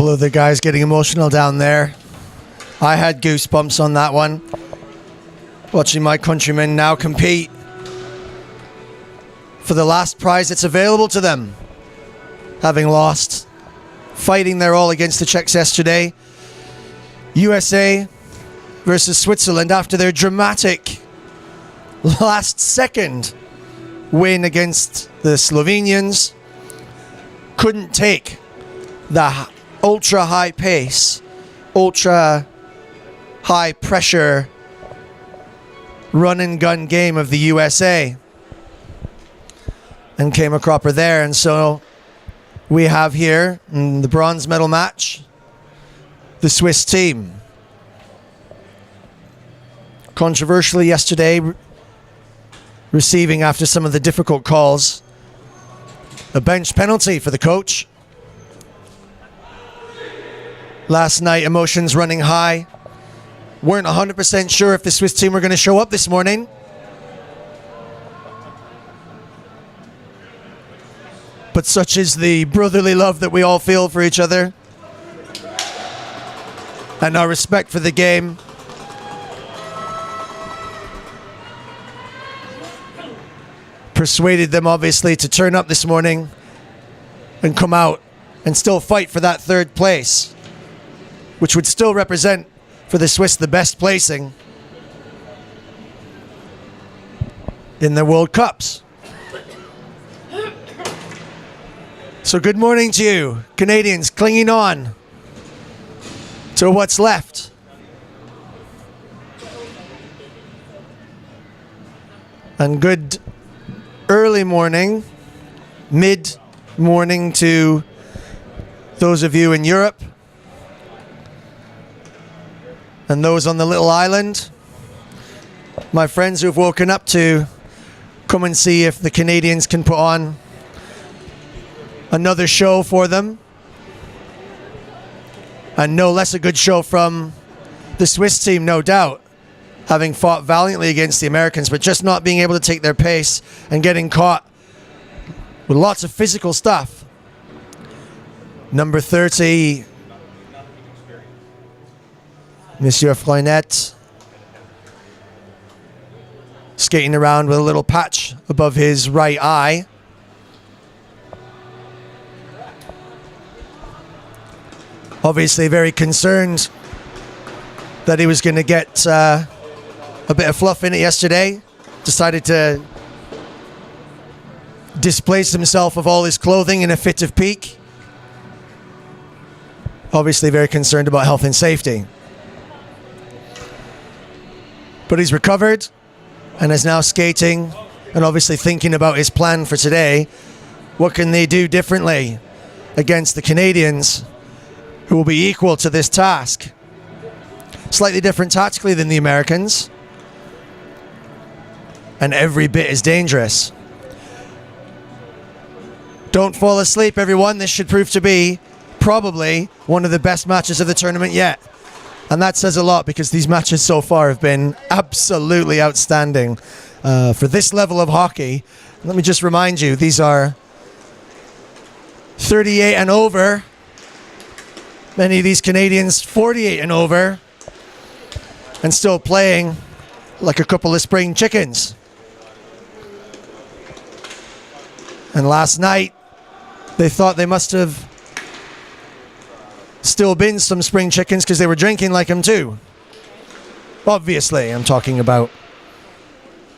couple of the guys getting emotional down there. I had goosebumps on that one. Watching my countrymen now compete for the last prize that's available to them. Having lost, fighting their all against the Czechs yesterday. USA versus Switzerland after their dramatic last second win against the Slovenians. Couldn't take the ultra high pace, ultra high pressure run and gun game of the USA and came a cropper there. And so we have here in the bronze medal match the Swiss team. Controversially yesterday, receiving, after some of the difficult calls, a bench penalty for the coach. Last night, emotions running high. Weren't 100% sure if the Swiss team were going to show up this morning. But such is the brotherly love that we all feel for each other, and our respect for the game. Persuaded them, obviously, to turn up this morning and come out and still fight for that third place, which would still represent for the Swiss the best placing in the World Cups. So good morning to you, Canadians, clinging on to what's left. And good early morning, mid-morning to those of you in Europe and those on the little island. My friends who've woken up to come and see if the Canadians can put on another show for them. And no less a good show from the Swiss team, no doubt. Having fought valiantly against the Americans, but just not being able to take their pace and getting caught with lots of physical stuff. Number 30, Monsieur Floynet, skating around with a little patch above his right eye. Obviously very concerned that he was going to get a bit of fluff in it yesterday. Decided to displace himself of all his clothing in a fit of pique. Obviously very concerned about health and safety. But he's recovered and is now skating and obviously thinking about his plan for today. What can they do differently against the Canadians, who will be equal to this task? Slightly different tactically than the Americans, and every bit as dangerous. Don't fall asleep, everyone. This should prove to be probably one of the best matches of the tournament yet. And that says a lot, because these matches so far have been absolutely outstanding for this level of hockey. Let me just remind you, these are 38 and over. Many of these Canadians 48 and over, and still playing like a couple of spring chickens. And last night, they thought they must have still been some spring chickens because they were drinking like them too. Obviously, I'm talking about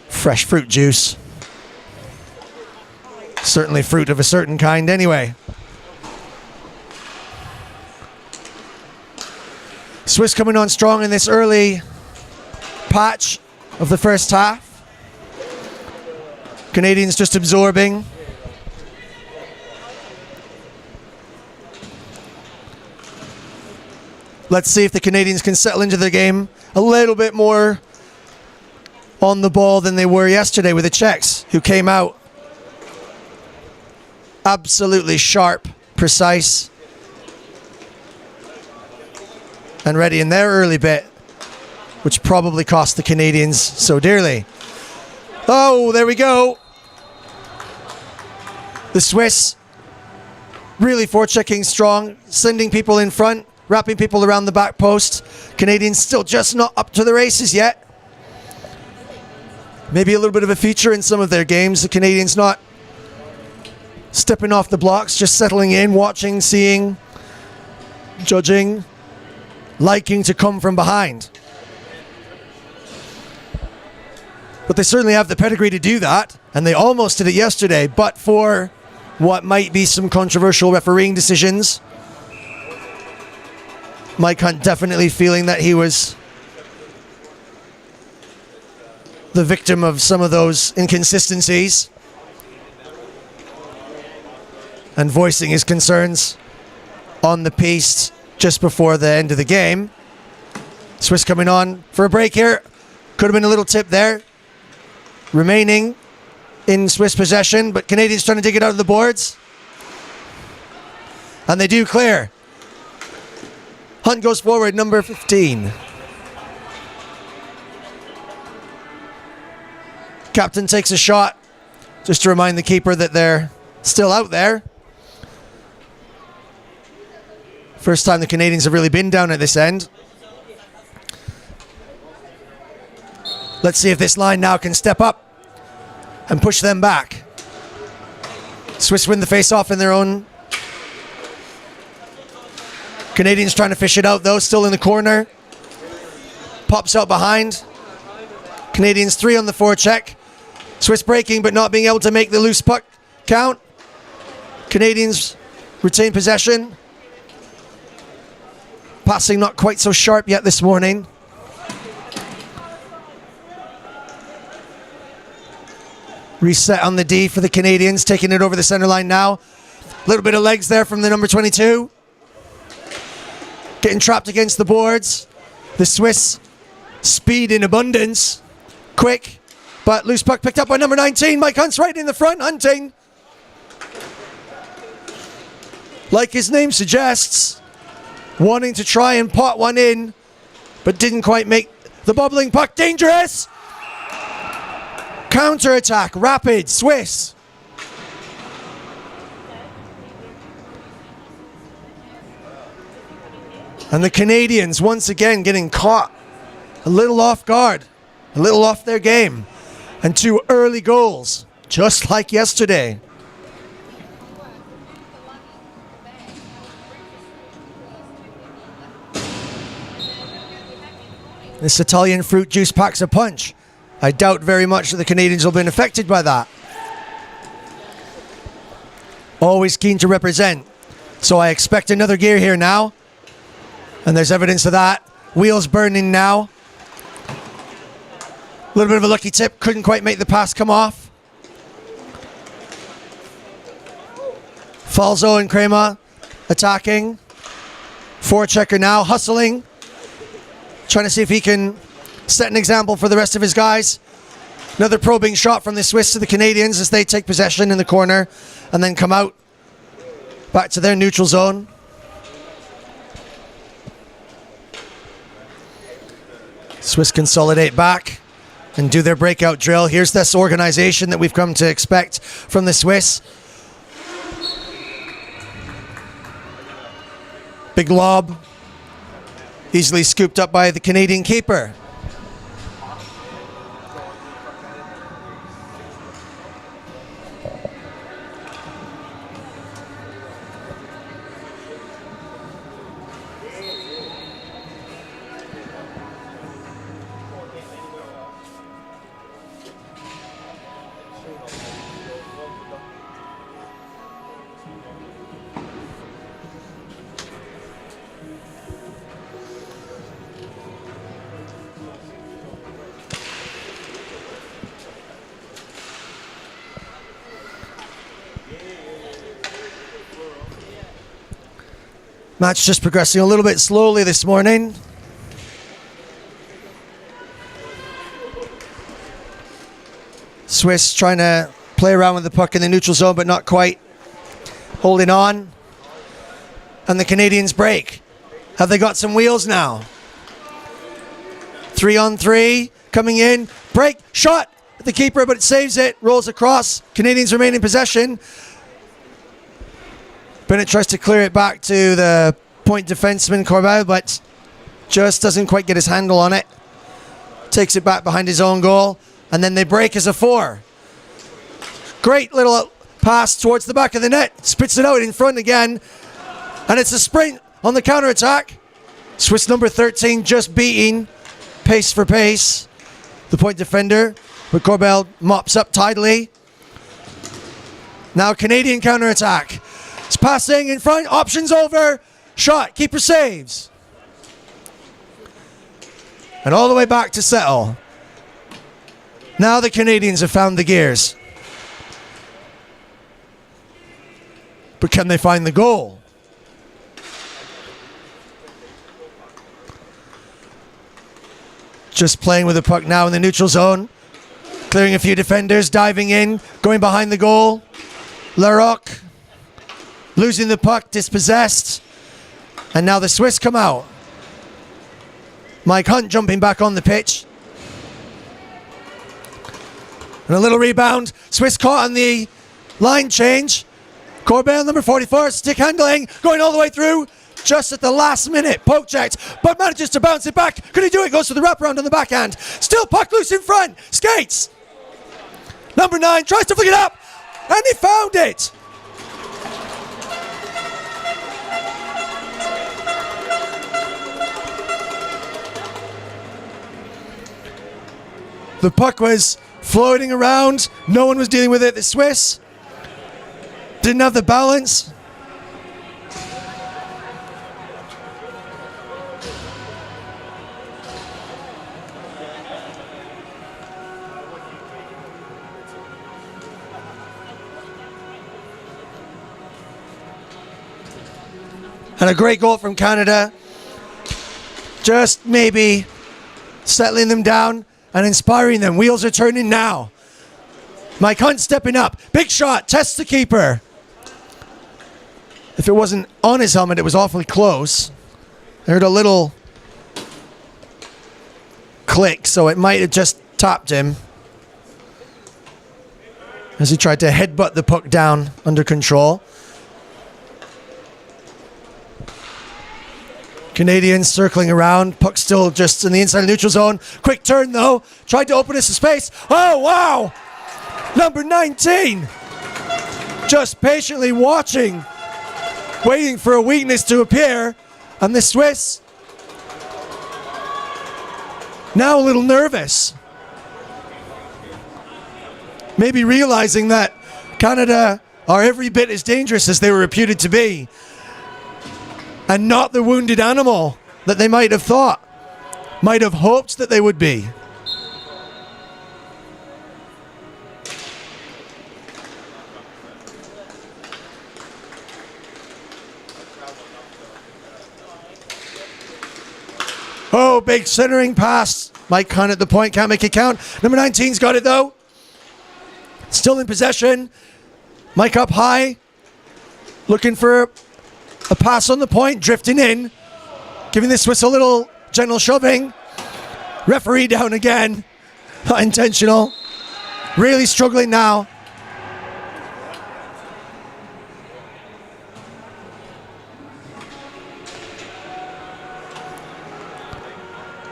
fresh fruit juice. Certainly fruit of a certain kind anyway. Swiss coming on strong in this early patch of the first half. Canadians just absorbing. Let's see if the Canadians can settle into the game a little bit more on the ball than they were yesterday with the Czechs, who came out absolutely sharp, precise, and ready in their early bit, which probably cost the Canadians so dearly. Oh, there we go. The Swiss really forechecking strong, sending people in front, wrapping people around the back post. Canadians still just not up to the races yet. Maybe a little bit of a feature in some of their games. The Canadians not stepping off the blocks, just settling in, watching, seeing, judging, liking to come from behind. But they certainly have the pedigree to do that, and they almost did it yesterday, but for what might be some controversial refereeing decisions. Mike Hunt definitely feeling that he was the victim of some of those inconsistencies and voicing his concerns on the piece just before the end of the game. Swiss coming on for a break here. Could have been a little tip there. Remaining in Swiss possession, but Canadians trying to dig it out of the boards. And they do clear. Hunt goes forward, number 15. Captain takes a shot, just to remind the keeper that they're still out there. First time the Canadians have really been down at this end. Let's see if this line now can step up and push them back. Swiss win the face-off in their own. Canadians trying to fish it out though, still in the corner. Pops out behind. Canadians 3 on the forecheck. Swiss breaking but not being able to make the loose puck count. Canadians retain possession. Passing not quite so sharp yet this morning. Reset on the D for the Canadians, taking it over the center line now. A little bit of legs there from the number 22. Getting trapped against the boards. The Swiss speed in abundance. Quick, but loose puck picked up by number 19. Mike Hunt's right in the front, hunting. Like his name suggests, wanting to try and pot one in, but didn't quite make the bubbling puck. Dangerous! Counter-attack, rapid, Swiss. And the Canadians once again getting caught a little off guard, a little off their game. And 2 early goals, just like yesterday. This Italian fruit juice packs a punch. I doubt very much that the Canadians will have been affected by that. Always keen to represent. So I expect another gear here now. And there's evidence of that. Wheels burning now. A little bit of a lucky tip. Couldn't quite make the pass come off. Falzo and Crema attacking. Forechecker now, hustling. Trying to see if he can set an example for the rest of his guys. Another probing shot from the Swiss to the Canadians as they take possession in the corner and then come out back to their neutral zone. Swiss consolidate back and do their breakout drill. Here's this organization that we've come to expect from the Swiss. Big lob. Easily scooped up by the Canadian keeper. Match just progressing a little bit slowly this morning. Swiss trying to play around with the puck in the neutral zone, but not quite holding on. And the Canadians break. Have they got some wheels now? 3-on-3, coming in, break, shot at the keeper, but it saves it, rolls across. Canadians remain in possession. Bennett tries to clear it back to the point defenseman Corbell, but just doesn't quite get his handle on it. Takes it back behind his own goal, and then they break as a 4. Great little pass towards the back of the net. Spits it out in front again, and it's a sprint on the counter-attack. Swiss number 13 just beating pace for pace the point defender, but Corbell mops up tidily. Now Canadian counter-attack. It's passing in front, options over, shot, keeper saves. And all the way back to settle. Now the Canadians have found the gears. But can they find the goal? Just playing with the puck now in the neutral zone. Clearing a few defenders, diving in, going behind the goal. Larocque losing the puck, dispossessed. And now the Swiss come out. Mike Hunt jumping back on the pitch. And a little rebound. Swiss caught on the line change. Corbell, number 44, stick handling, going all the way through. Just at the last minute, poke checked, but manages to bounce it back. Could he do it? Goes for the wraparound on the backhand. Still puck loose in front. Skates. Number 9 tries to flick it up, and he found it. The puck was floating around. No one was dealing with it. The Swiss didn't have the balance. And a great goal from Canada. Just maybe settling them down and inspiring them. Wheels are turning now. Mike Hunt stepping up. Big shot. Tests the keeper. If it wasn't on his helmet, it was awfully close. I heard a little click, so it might have just tapped him as he tried to headbutt the puck down under control. Canadians circling around. Puck still just in the inside neutral zone. Quick turn though. Tried to open us a space. Oh wow! Number 19. Just patiently watching. Waiting for a weakness to appear. And the Swiss now a little nervous. Maybe realizing that Canada are every bit as dangerous as they were reputed to be. And not the wounded animal that they might have thought, might have hoped that they would be. Oh, big centering pass. Mike Hunt at the point, can't make it count. Number 19's got it though. Still in possession. Mike up high. Looking for a pass on the point, drifting in. Giving the Swiss a little gentle shoving. Referee down again. Not intentional. Really struggling now.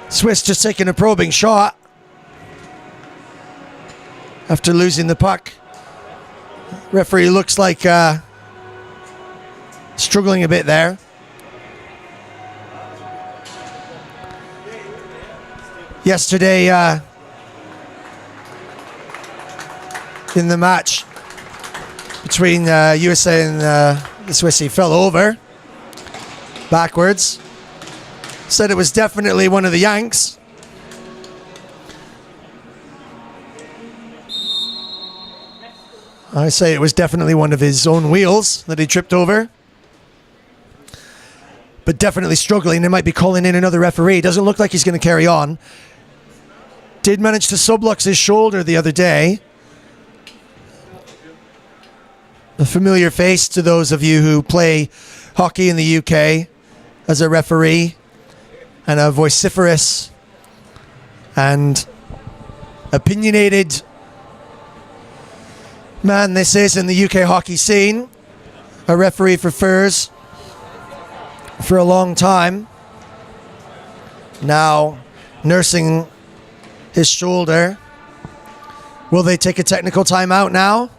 Swiss just taking a probing shot after losing the puck. Referee looks like struggling a bit there. Yesterday in the match between USA and the Swiss, he fell over backwards. Said it was definitely one of the Yanks. I say it was definitely one of his own wheels that he tripped over. But definitely struggling. They might be calling in another referee. Doesn't look like he's going to carry on. Did manage to sublux his shoulder the other day. A familiar face to those of you who play hockey in the UK as a referee. And a vociferous and opinionated man this is in the UK hockey scene. a referee for Furs for a long time. Now nursing his shoulder. Will they take a technical timeout now?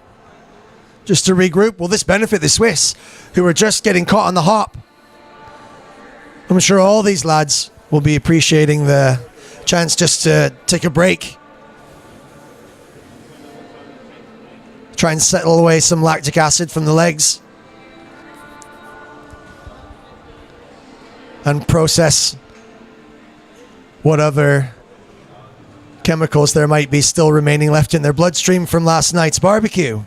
Just to regroup? Will this benefit the Swiss, who are just getting caught on the hop? I'm sure all these lads will be appreciating the chance just to take a break. Try and settle away some lactic acid from the legs. And process what other chemicals there might be still remaining left in their bloodstream from last night's barbecue.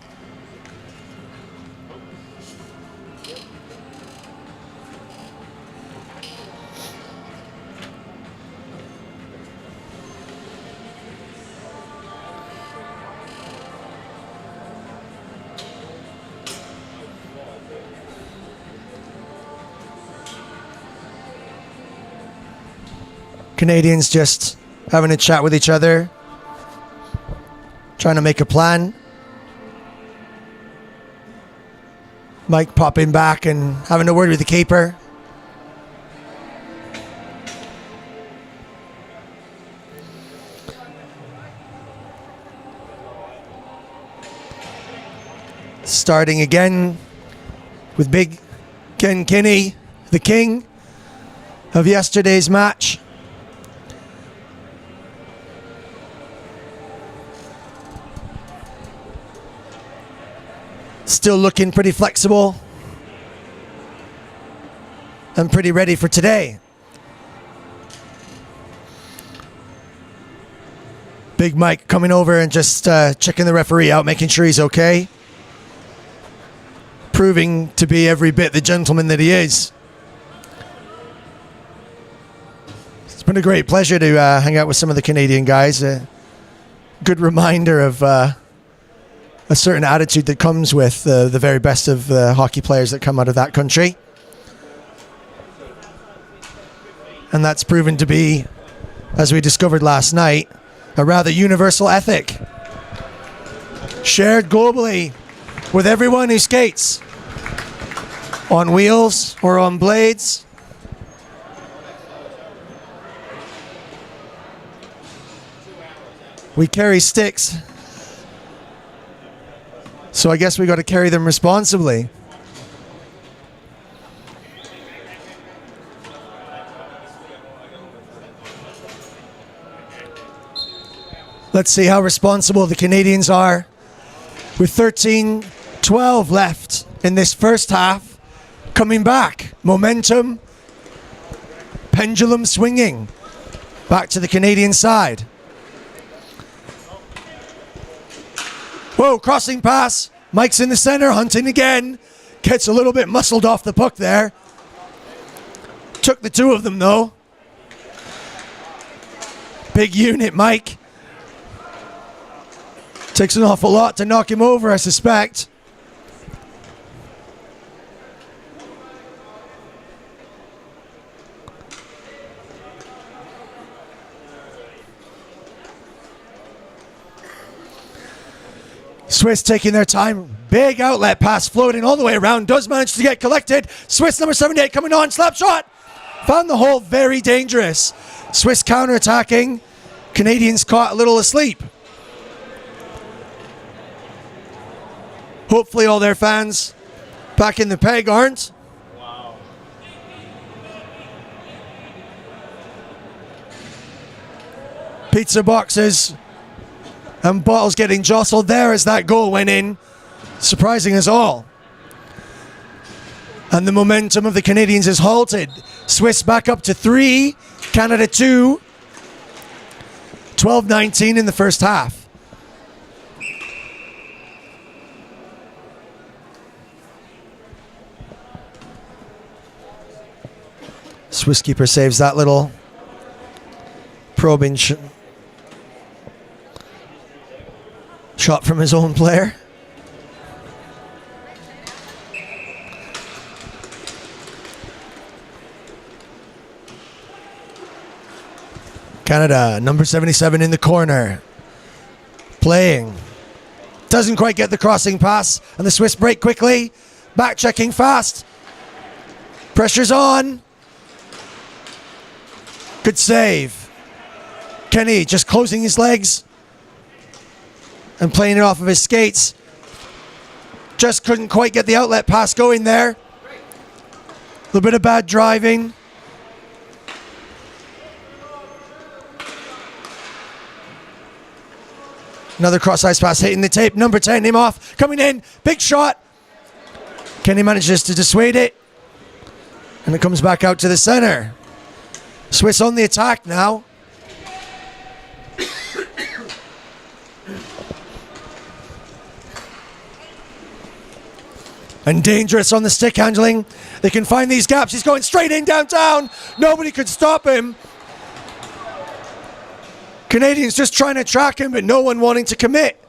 Canadians just having a chat with each other, trying to make a plan. Mike popping back and having a word with the keeper. Starting again with big Ken Kinney, the king of yesterday's match. Still looking pretty flexible and pretty ready for today. Big Mike coming over and just checking the referee out, making sure he's okay. Proving to be every bit the gentleman that he is. It's been a great pleasure to hang out with some of the Canadian guys. A good reminder of a certain attitude that comes with the very best of the hockey players that come out of that country. And that's proven to be, as we discovered last night, a rather universal ethic. Shared globally with everyone who skates. On wheels or on blades. We carry sticks. So I guess we got to carry them responsibly. Let's see how responsible the Canadians are. With 13-12 left in this first half. Coming back. Momentum. Pendulum swinging. Back to the Canadian side. Whoa, crossing pass. Mike's in the center, hunting again. Gets a little bit muscled off the puck there. Took the two of them, though. Big unit, Mike. Takes an awful lot to knock him over, I suspect. Swiss taking their time. Big outlet pass floating all the way around. Does manage to get collected. Swiss number 78 coming on. Slap shot. Found the hole very dangerous. Swiss counterattacking. Canadians caught a little asleep. Hopefully all their fans back in the peg aren't. Wow. Pizza boxes and bottles getting jostled there as that goal went in. Surprising us all. And the momentum of the Canadians is halted. Swiss back up to 3, Canada 2. 12-19 in the first half. Swiss keeper saves that little probing shot from his own player. Canada, number 77 in the corner. Playing. Doesn't quite get the crossing pass, and the Swiss break quickly. Back checking fast. Pressure's on. Good save. Kenny just closing his legs and playing it off of his skates. Just couldn't quite get the outlet pass going there. A little bit of bad driving. Another cross-ice pass hitting the tape. Number 10, him off. Coming in. Big shot. Kenny manages to dissuade it. And it comes back out to the center. Swiss on the attack now. And dangerous on the stick handling. They can find these gaps. He's going straight in downtown. Nobody could stop him. Canadians just trying to track him, but no one wanting to commit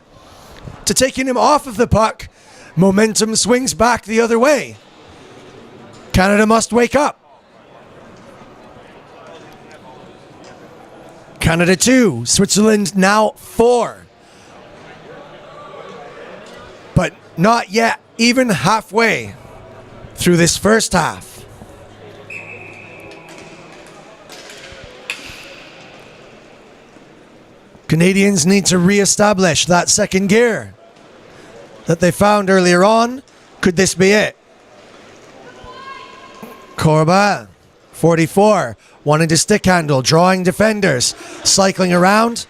to taking him off of the puck. Momentum swings back the other way. Canada must wake up. Canada 2, Switzerland now 4. But not yet even halfway through this first half. Canadians need to re-establish that second gear that they found earlier on. Could this be it? Corbin, 44, wanting to stick handle, drawing defenders, cycling around.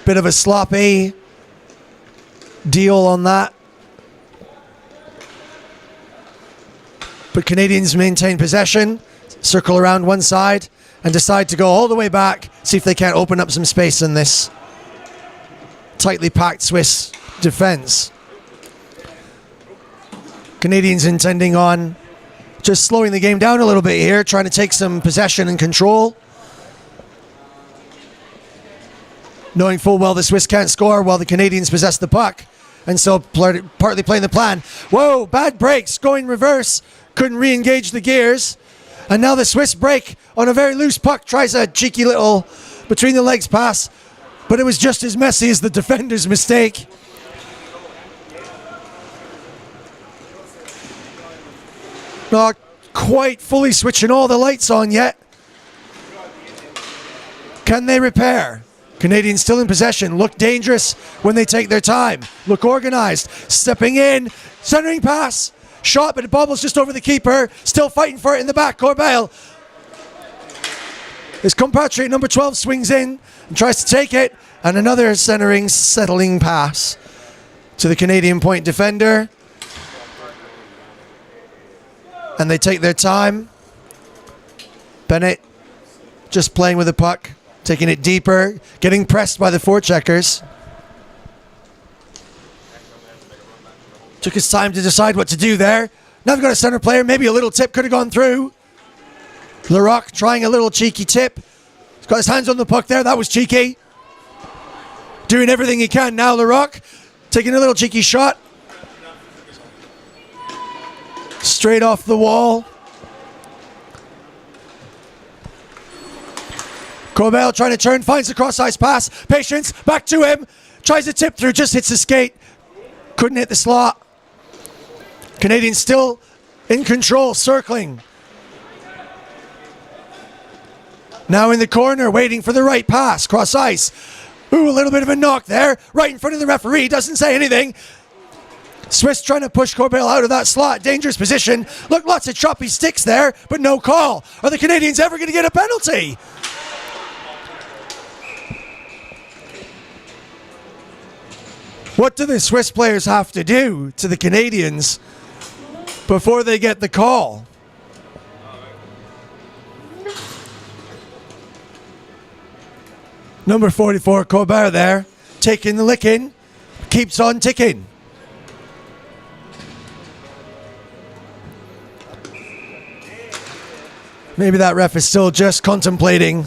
Bit of a sloppy deal on that. But Canadians maintain possession, circle around one side, and decide to go all the way back, see if they can't open up some space in this tightly packed Swiss defense. Canadians intending on just slowing the game down a little bit here, trying to take some possession and control. Knowing full well the Swiss can't score while the Canadians possess the puck. And so partly playing the plan. Whoa, bad breaks, going reverse. Couldn't re-engage the gears. And now the Swiss break on a very loose puck. Tries a cheeky little between the legs pass. But it was just as messy as the defender's mistake. Not quite fully switching all the lights on yet. Can they repair? Canadians still in possession. Look dangerous when they take their time. Look organized. Stepping in. Centering pass. Shot, but it bobbles just over the keeper. Still fighting for it in the back. Corbeil. His compatriot number 12 swings in and tries to take it. And another centering, settling pass to the Canadian point defender. And they take their time. Bennett just playing with the puck. Taking it deeper. Getting pressed by the forecheckers. Took his time to decide what to do there. Now they've got a center player. Maybe a little tip could have gone through. Larocque trying a little cheeky tip. He's got his hands on the puck there. That was cheeky. Doing everything he can now, Larocque. Taking a little cheeky shot. Straight off the wall. Corbeil trying to turn. Finds the cross-ice pass. Patience. Back to him. Tries a tip through. Just hits the skate. Couldn't hit the slot. Canadians still in control, circling. Now in the corner, waiting for the right pass, cross ice. Ooh, a little bit of a knock there, right in front of the referee, doesn't say anything. Swiss trying to push Corbeil out of that slot, dangerous position. Look, lots of choppy sticks there, but no call. Are the Canadians ever going to get a penalty? What do the Swiss players have to do to the Canadians before they get the call? Number 44, Corbin there, taking the licking, keeps on ticking. Maybe that ref is still just contemplating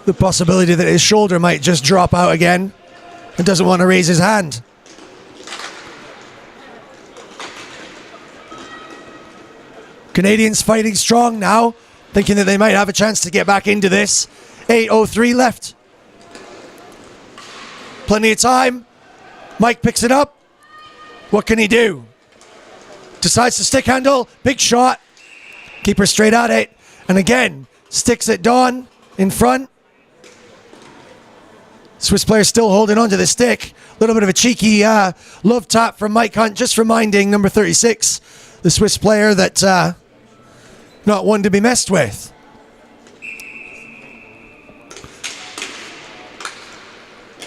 the possibility that his shoulder might just drop out again and doesn't want to raise his hand. Canadians fighting strong now, thinking that they might have a chance to get back into this. 8:03 left. Plenty of time. Mike picks it up. What can he do? Decides to stick handle. Big shot. Keeper straight at it. And again, sticks it Dawn in front. Swiss player still holding on to the stick. A little bit of a cheeky love tap from Mike Hunt, just reminding number 36, the Swiss player, that not one to be messed with.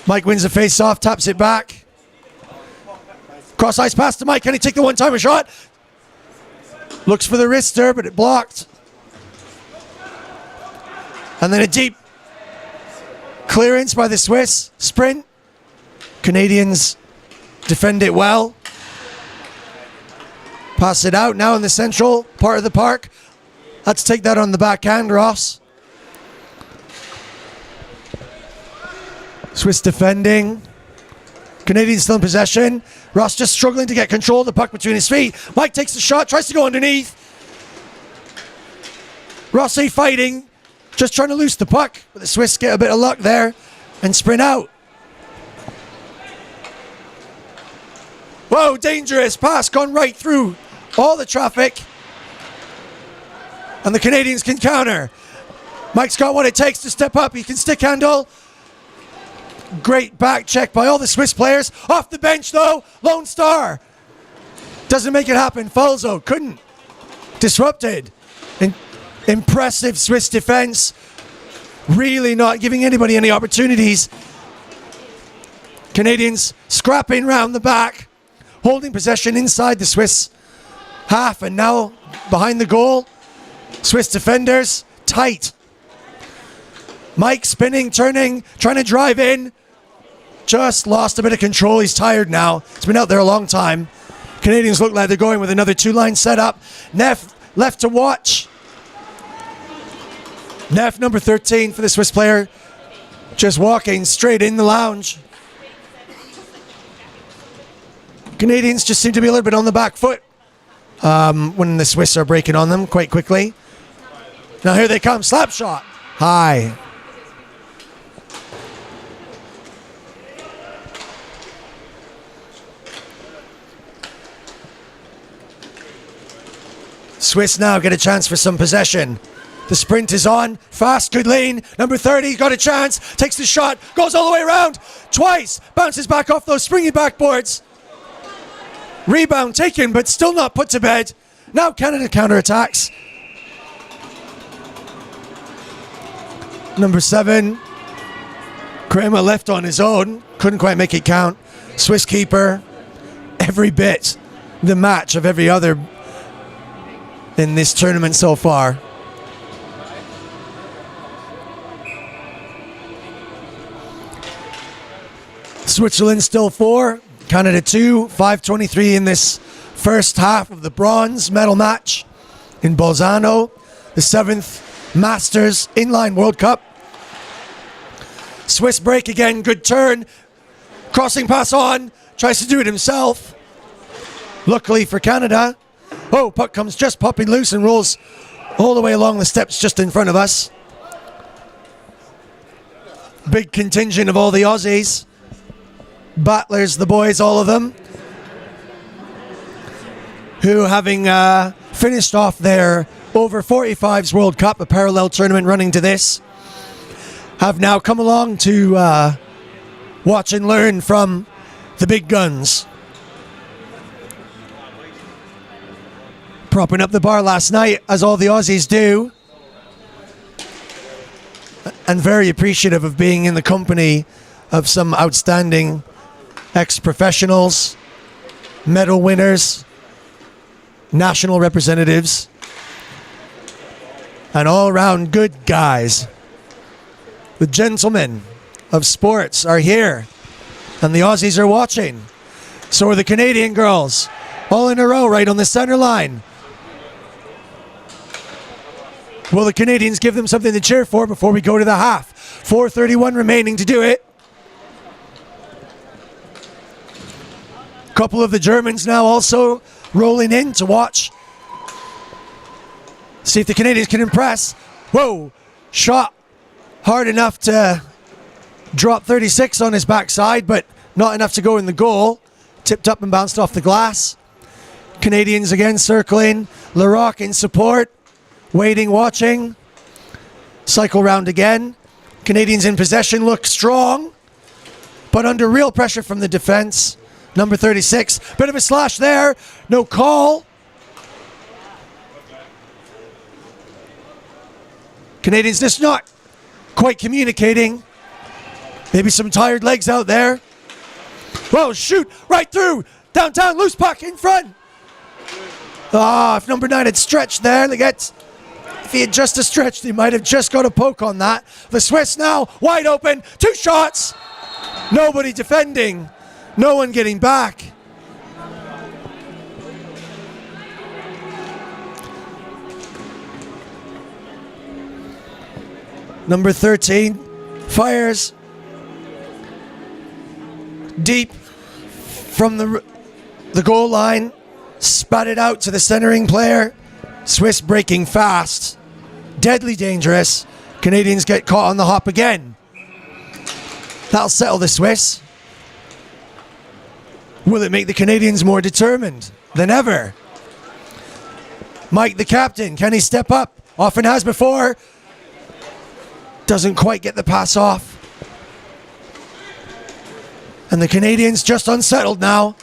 Mike wins the face-off, taps it back. Cross-ice pass to Mike. Can he take the one-timer shot? Looks for the wrister, but it blocked. And then a deep clearance by the Swiss. Sprint. Canadians defend it well. Pass it out now in the central part of the park. Let's take that on the backhand, Ross. Swiss defending. Canadians still in possession. Ross just struggling to get control of the puck between his feet. Mike takes the shot, tries to go underneath. Rossi fighting, just trying to loose the puck, but the Swiss get a bit of luck there and sprint out. Whoa, dangerous pass gone right through all the traffic. And the Canadians can counter. Mike's got what it takes to step up. He can stick handle. Great back check by all the Swiss players. Off the bench though, Lone Star. Doesn't make it happen. Falzo couldn't. Disrupted. Impressive Swiss defense. Really not giving anybody any opportunities. Canadians scrapping round the back. Holding possession inside the Swiss half, and now behind the goal. Swiss defenders tight. Mike spinning, turning, trying to drive in. Just lost a bit of control. He's tired now. He's been out there a long time. Canadians look like they're going with another two-line setup. Neff left to watch. Neff, number 13 for the Swiss player, just walking straight in the lounge. Canadians just seem to be a little bit on the back foot when the Swiss are breaking on them quite quickly. Now here they come. Slap shot. High. Swiss now get a chance for some possession. The sprint is on. Fast, good lane. Number 30 got a chance. Takes the shot. Goes all the way around. Twice. Bounces back off those springy backboards. Rebound taken, but still not put to bed. Now Canada counterattacks. Number 7. Kramer left on his own. Couldn't quite make it count. Swiss keeper. Every bit the match of every other in this tournament so far. Switzerland still 4, Canada 2, 5:23 in this first half of the bronze medal match in Bolzano, the 7th Masters Inline World Cup. Swiss break again, good turn, crossing pass on, tries to do it himself. Luckily for Canada, oh, puck comes just popping loose and rolls all the way along the steps just in front of us. Big contingent of all the Aussies. Battlers, the boys, all of them, who, having finished off their over 45s World Cup, a parallel tournament running to this, have now come along to watch and learn from the big guns. Propping up the bar last night, as all the Aussies do, and very appreciative of being in the company of some outstanding ex-professionals, medal winners, national representatives, and all-around good guys. The gentlemen of sports are here, and the Aussies are watching. So are the Canadian girls, all in a row right on the center line. Will the Canadians give them something to cheer for before we go to the half? 4:31 remaining to do it. Couple of the Germans now also rolling in to watch. See if the Canadians can impress. Whoa, shot hard enough to drop 36 on his backside, but not enough to go in the goal. tipped up and bounced off the glass. Canadians again circling. Larocque in support. Waiting, watching. Cycle round again. Canadians in possession look strong, but under real pressure from the defense. Number 36, bit of a slash there. No call. Canadians just not quite communicating. Maybe some tired legs out there. Whoa, shoot, right through. Downtown, loose puck in front. If number 9 had stretched there, if he had just a stretch, he might have just got a poke on that. The Swiss now wide open, 2 shots. Nobody defending, no one getting back. Number 13 fires deep from the goal line, spat it out to the centering player. Swiss breaking fast, deadly dangerous. Canadians get caught on the hop again. That'll settle the Swiss. Will it make the Canadians more determined than ever? Mike, the captain, can he step up? Often has before. Doesn't quite get the pass off. And the Canadians just unsettled now.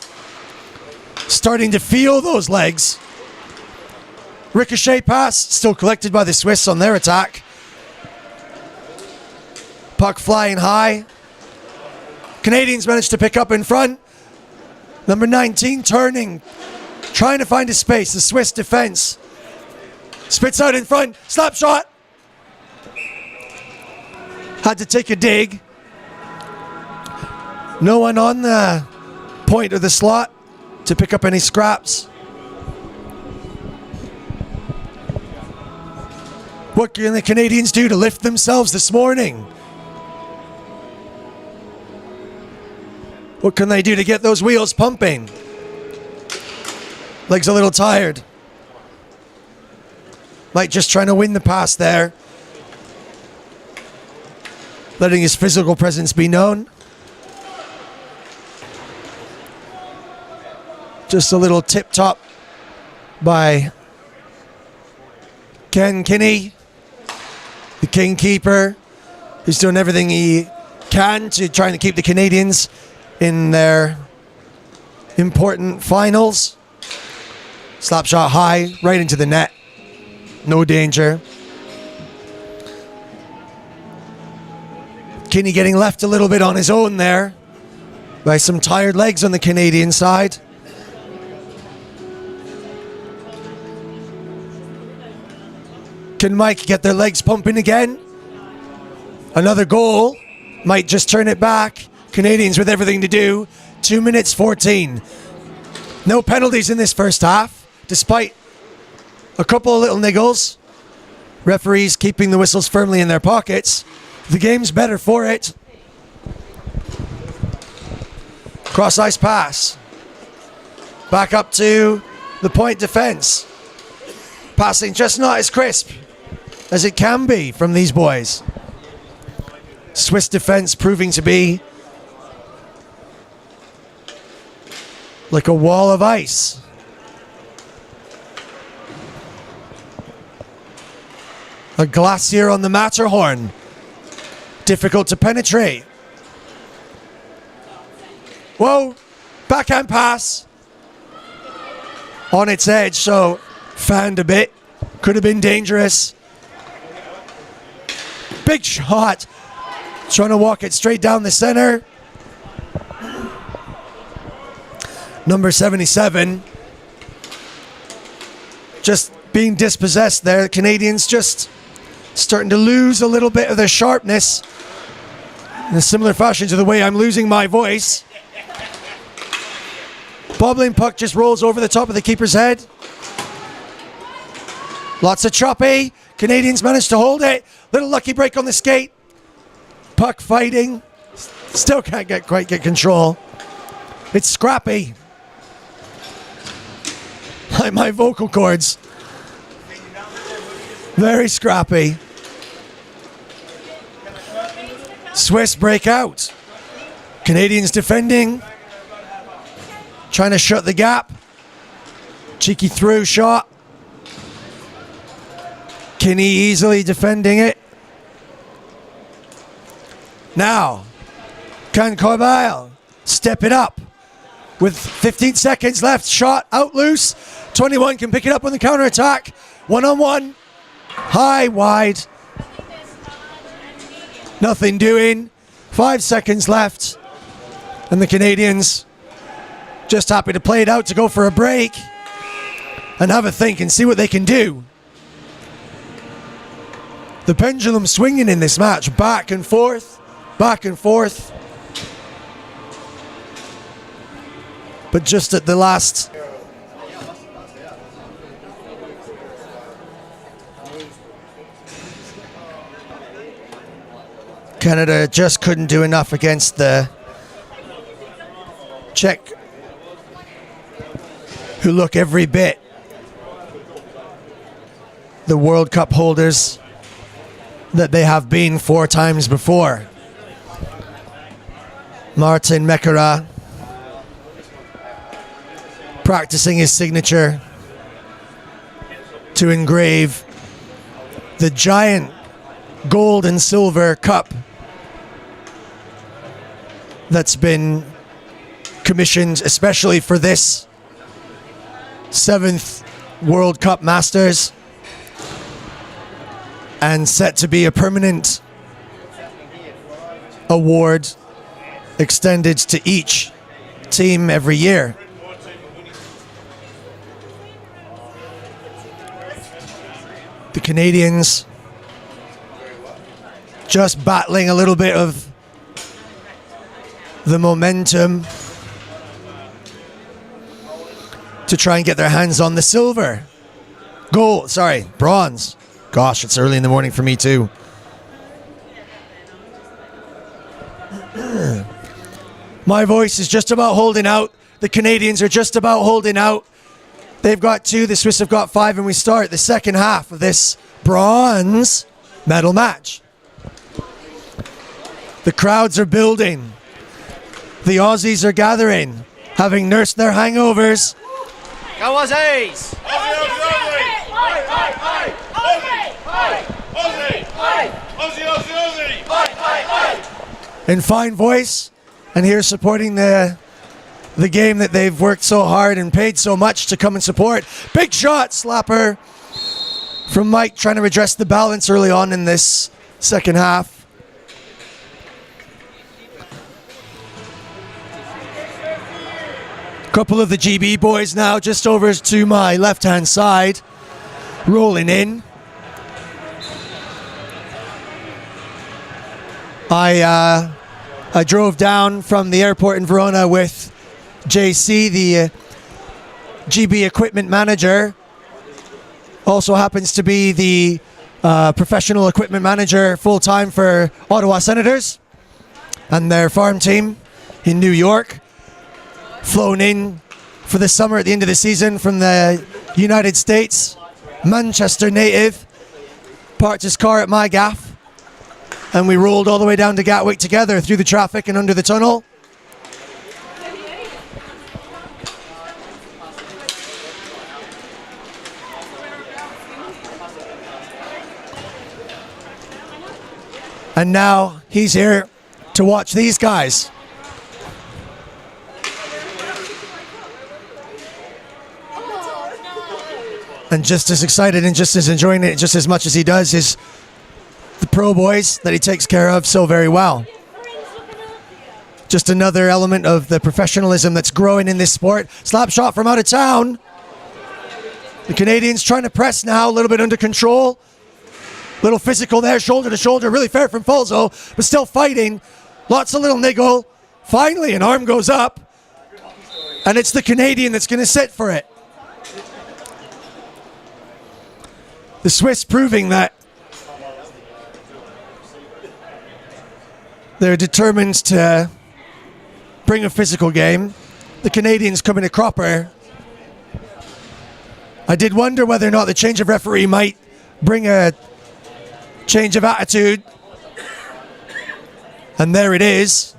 Starting to feel those legs. Ricochet pass, still collected by the Swiss on their attack. Puck flying high. Canadians managed to pick up in front. Number 19 turning, trying to find a space. The Swiss defense spits out in front. Slap shot. Had to take a dig. No one on the point of the slot to pick up any scraps. What can the Canadians do to lift themselves this morning? What can they do to get those wheels pumping? Legs a little tired. Mike just trying to win the pass there. Letting his physical presence be known. Just a little tip top by Ken Kinney, the King Keeper, who's doing everything he can to trying to keep the Canadians in their important finals. Slap shot high, right into the net. No danger. Kinney getting left a little bit on his own there by some tired legs on the Canadian side. Can Mike get their legs pumping again? Another goal might just turn it back. Canadians with everything to do. 2 minutes 14. No penalties in this first half, despite a couple of little niggles. Referees keeping the whistles firmly in their pockets. The game's better for it. Cross ice pass. Back up to the point defense. Passing just not as crisp as it can be from these boys. Swiss defense proving to be like a wall of ice. A glacier on the Matterhorn. Difficult to penetrate. Whoa, backhand pass. On its edge, so fanned a bit. Could have been dangerous. Big shot. Trying to walk it straight down the center. Number 77. Just being dispossessed there. The Canadians just starting to lose a little bit of their sharpness. In a similar fashion to the way I'm losing my voice. Bobbling puck just rolls over the top of the keeper's head. Lots of choppy. Canadians managed to hold it. Little lucky break on the skate. Puck fighting. Still can't quite get control. It's scrappy. Like my vocal cords. Very scrappy. Swiss break out. Canadians defending. trying to shut the gap. Cheeky through shot. Kinney easily defending it. Now, can Corbile step it up? With 15 seconds left, shot out loose. 21 can pick it up on the counter-attack. One-on-one. High, wide. Nothing doing. 5 seconds left. And the Canadians just happy to play it out to go for a break and have a think and see what they can do. The pendulum swinging in this match, back and forth, back and forth. But just at the last Canada just couldn't do enough against the Czech, who look every bit the World Cup holders that they have been 4 times before. Martin Mekara practicing his signature to engrave the giant gold and silver cup that's been commissioned especially for this 7th World Cup Masters and set to be a permanent award extended to each team every year. The Canadians just battling a little bit of the momentum to try and get their hands on the silver. Bronze. Gosh, it's early in the morning for me too. My voice is just about holding out. The Canadians are just about holding out. They've got 2, the Swiss have got 5, and we start the second half of this bronze medal match. The crowds are building. The Aussies are gathering, having nursed their hangovers. Go Aussies! In fine voice, and here supporting the game that they've worked so hard and paid so much to come and support. Big shot, slapper from Mike, trying to redress the balance early on in this second half. Couple of the GB boys now just over to my left-hand side, rolling in. I drove down from the airport in Verona with JC, the GB equipment manager. Also happens to be the professional equipment manager full-time for Ottawa Senators and their farm team in New York. Flown in for the summer at the end of the season from the United States. Manchester native. Parked his car at my gaff. And we rolled all the way down to Gatwick together through the traffic and under the tunnel. And now he's here to watch these guys. And just as excited and just as enjoying it just as much as he does is the pro boys that he takes care of so very well. Just another element of the professionalism that's growing in this sport. Slap shot from out of town. The Canadians trying to press now, a little bit under control. Little physical there, shoulder to shoulder, really fair from Falzo, but still fighting. Lots of little niggle. Finally, an arm goes up, and it's the Canadian that's going to sit for it. The Swiss proving that they're determined to bring a physical game. The Canadians coming a cropper. I did wonder whether or not the change of referee might bring a change of attitude. And there it is.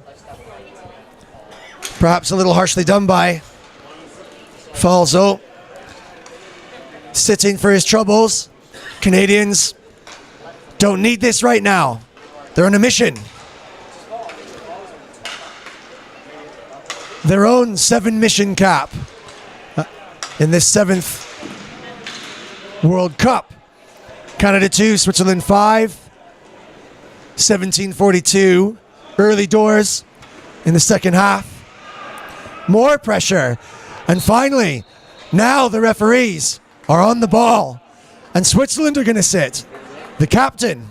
Perhaps a little harshly done by Falzo sitting for his troubles. Canadians don't need this right now. They're on a mission. Their own 7-mission cap in this 7th World Cup. Canada 2, Switzerland 5. 17:42. Early doors in the second half. More pressure. And finally, now the referees are on the ball. And Switzerland are going to sit. The captain.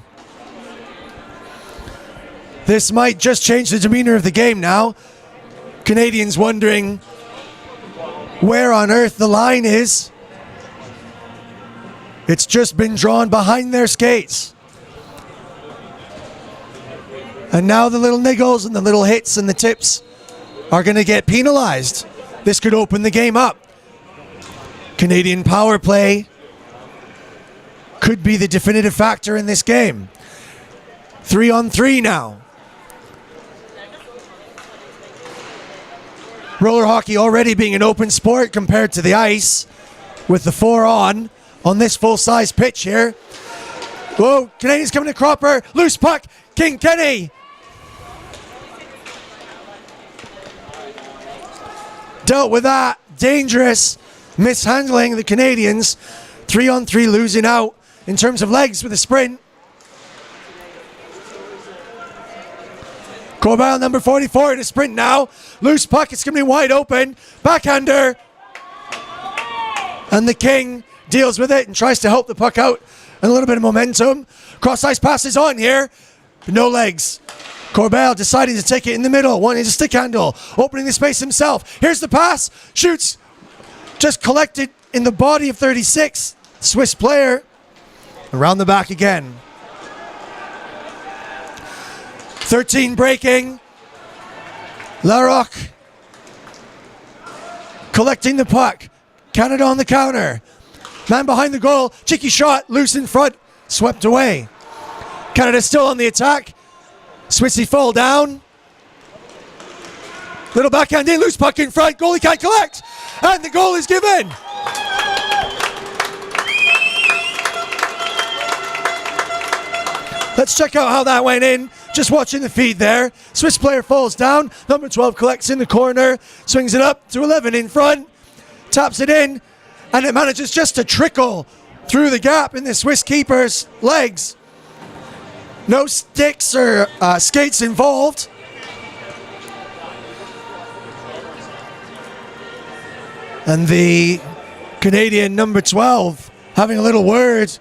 This might just change the demeanor of the game now. Canadians wondering where on earth the line is. It's just been drawn behind their skates. And now the little niggles and the little hits and the tips are going to get penalized. This could open the game up. Canadian power play could be the definitive factor in this game. 3-on-3 now. Roller hockey already being an open sport compared to the ice with the 4-on this full-size pitch here. Whoa, Canadians coming to Cropper. Loose puck. King Kenny. Dealt with that. Dangerous mishandling the Canadians. 3-on-3 losing out in terms of legs with a sprint. Corbell, number 44, in a sprint now. Loose puck, it's going to be wide open. Backhander. And the King deals with it and tries to help the puck out. And a little bit of momentum. Cross-ice passes on here. But no legs. Corbell deciding to take it in the middle. Wanting to stick handle. Opening the space himself. Here's the pass. Shoots. Just collected in the body of 36. Swiss player. Around the back again. 13 breaking. Larocque collecting the puck. Canada on the counter. Man behind the goal. Cheeky shot. Loose in front. Swept away. Canada still on the attack. Swissy fall down. Little backhand in. Loose puck in front. Goalie can't collect. And the goal is given. Let's check out how that went in. Just watching the feed there. Swiss player falls down. Number 12 collects in the corner. Swings it up to 11 in front. Taps it in. And it manages just to trickle through the gap in the Swiss keeper's legs. No sticks or skates involved. And the Canadian number 12 having a little word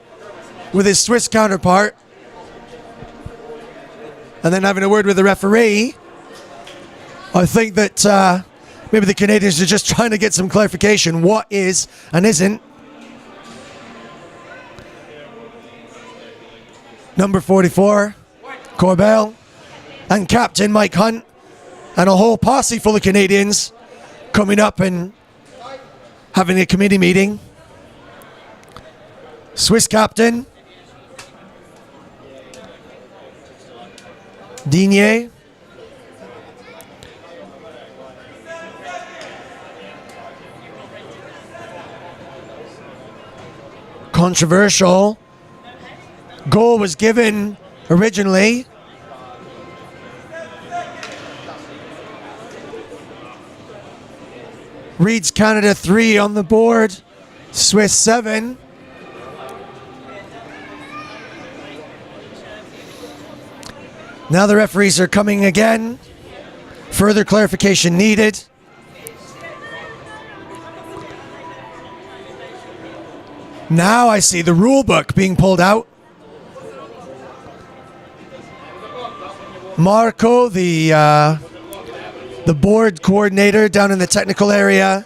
with his Swiss counterpart. And then having a word with the referee. I think that maybe the Canadians are just trying to get some clarification. What is and isn't. Number 44, Corbell, and captain Mike Hunt, and a whole posse full of Canadians coming up and having a committee meeting. Swiss captain, Digne. Controversial. Goal was given originally. Reads Canada 3 on the board. Swiss 7. Now the referees are coming again. Further clarification needed. Now I see the rule book being pulled out. Marco, the board coordinator down in the technical area,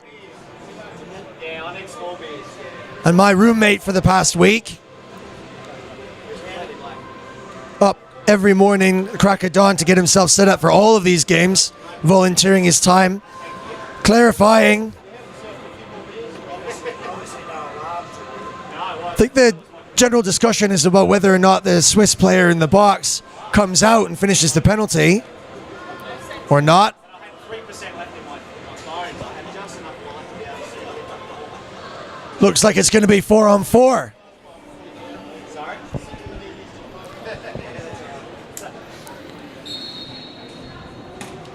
and my roommate for the past week, up every morning, crack of dawn, to get himself set up for all of these games, volunteering his time, clarifying. I think the general discussion is about whether or not the Swiss player in the box comes out and finishes the penalty or not. Looks like it's going to be 4-on-4.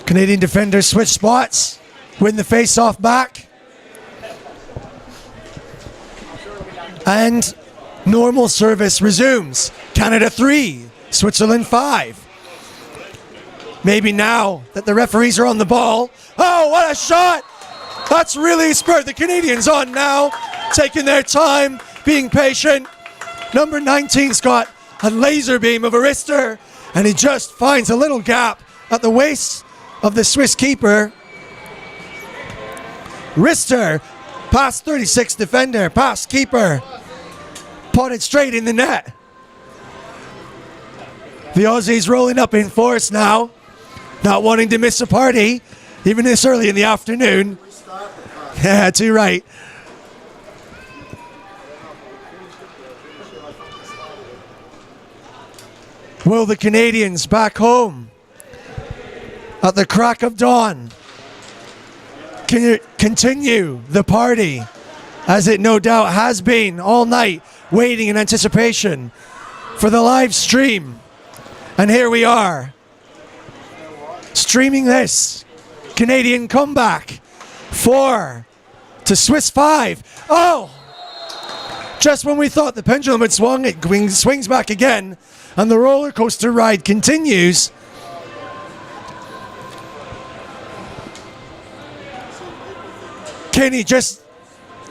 Canadian defenders switch spots, win the face-off back. And normal service resumes. Canada 3, Switzerland 5. Maybe now that the referees are on the ball. Oh, what a shot! That's really spurred the Canadians on now, taking their time, being patient. Number 19's got a laser beam of a wrister, and he just finds a little gap at the waist of the Swiss keeper. Wrister, past 36 defender, past keeper, potted straight in the net. The Aussies rolling up in force now, not wanting to miss a party, even this early in the afternoon. Yeah, too right. Will the Canadians back home at the crack of dawn continue the party as it no doubt has been all night, waiting in anticipation for the live stream? And here we are, streaming this Canadian comeback. 4 to Swiss 5. Oh! Just when we thought the pendulum had swung, it swings back again, and the roller coaster ride continues. Kenny just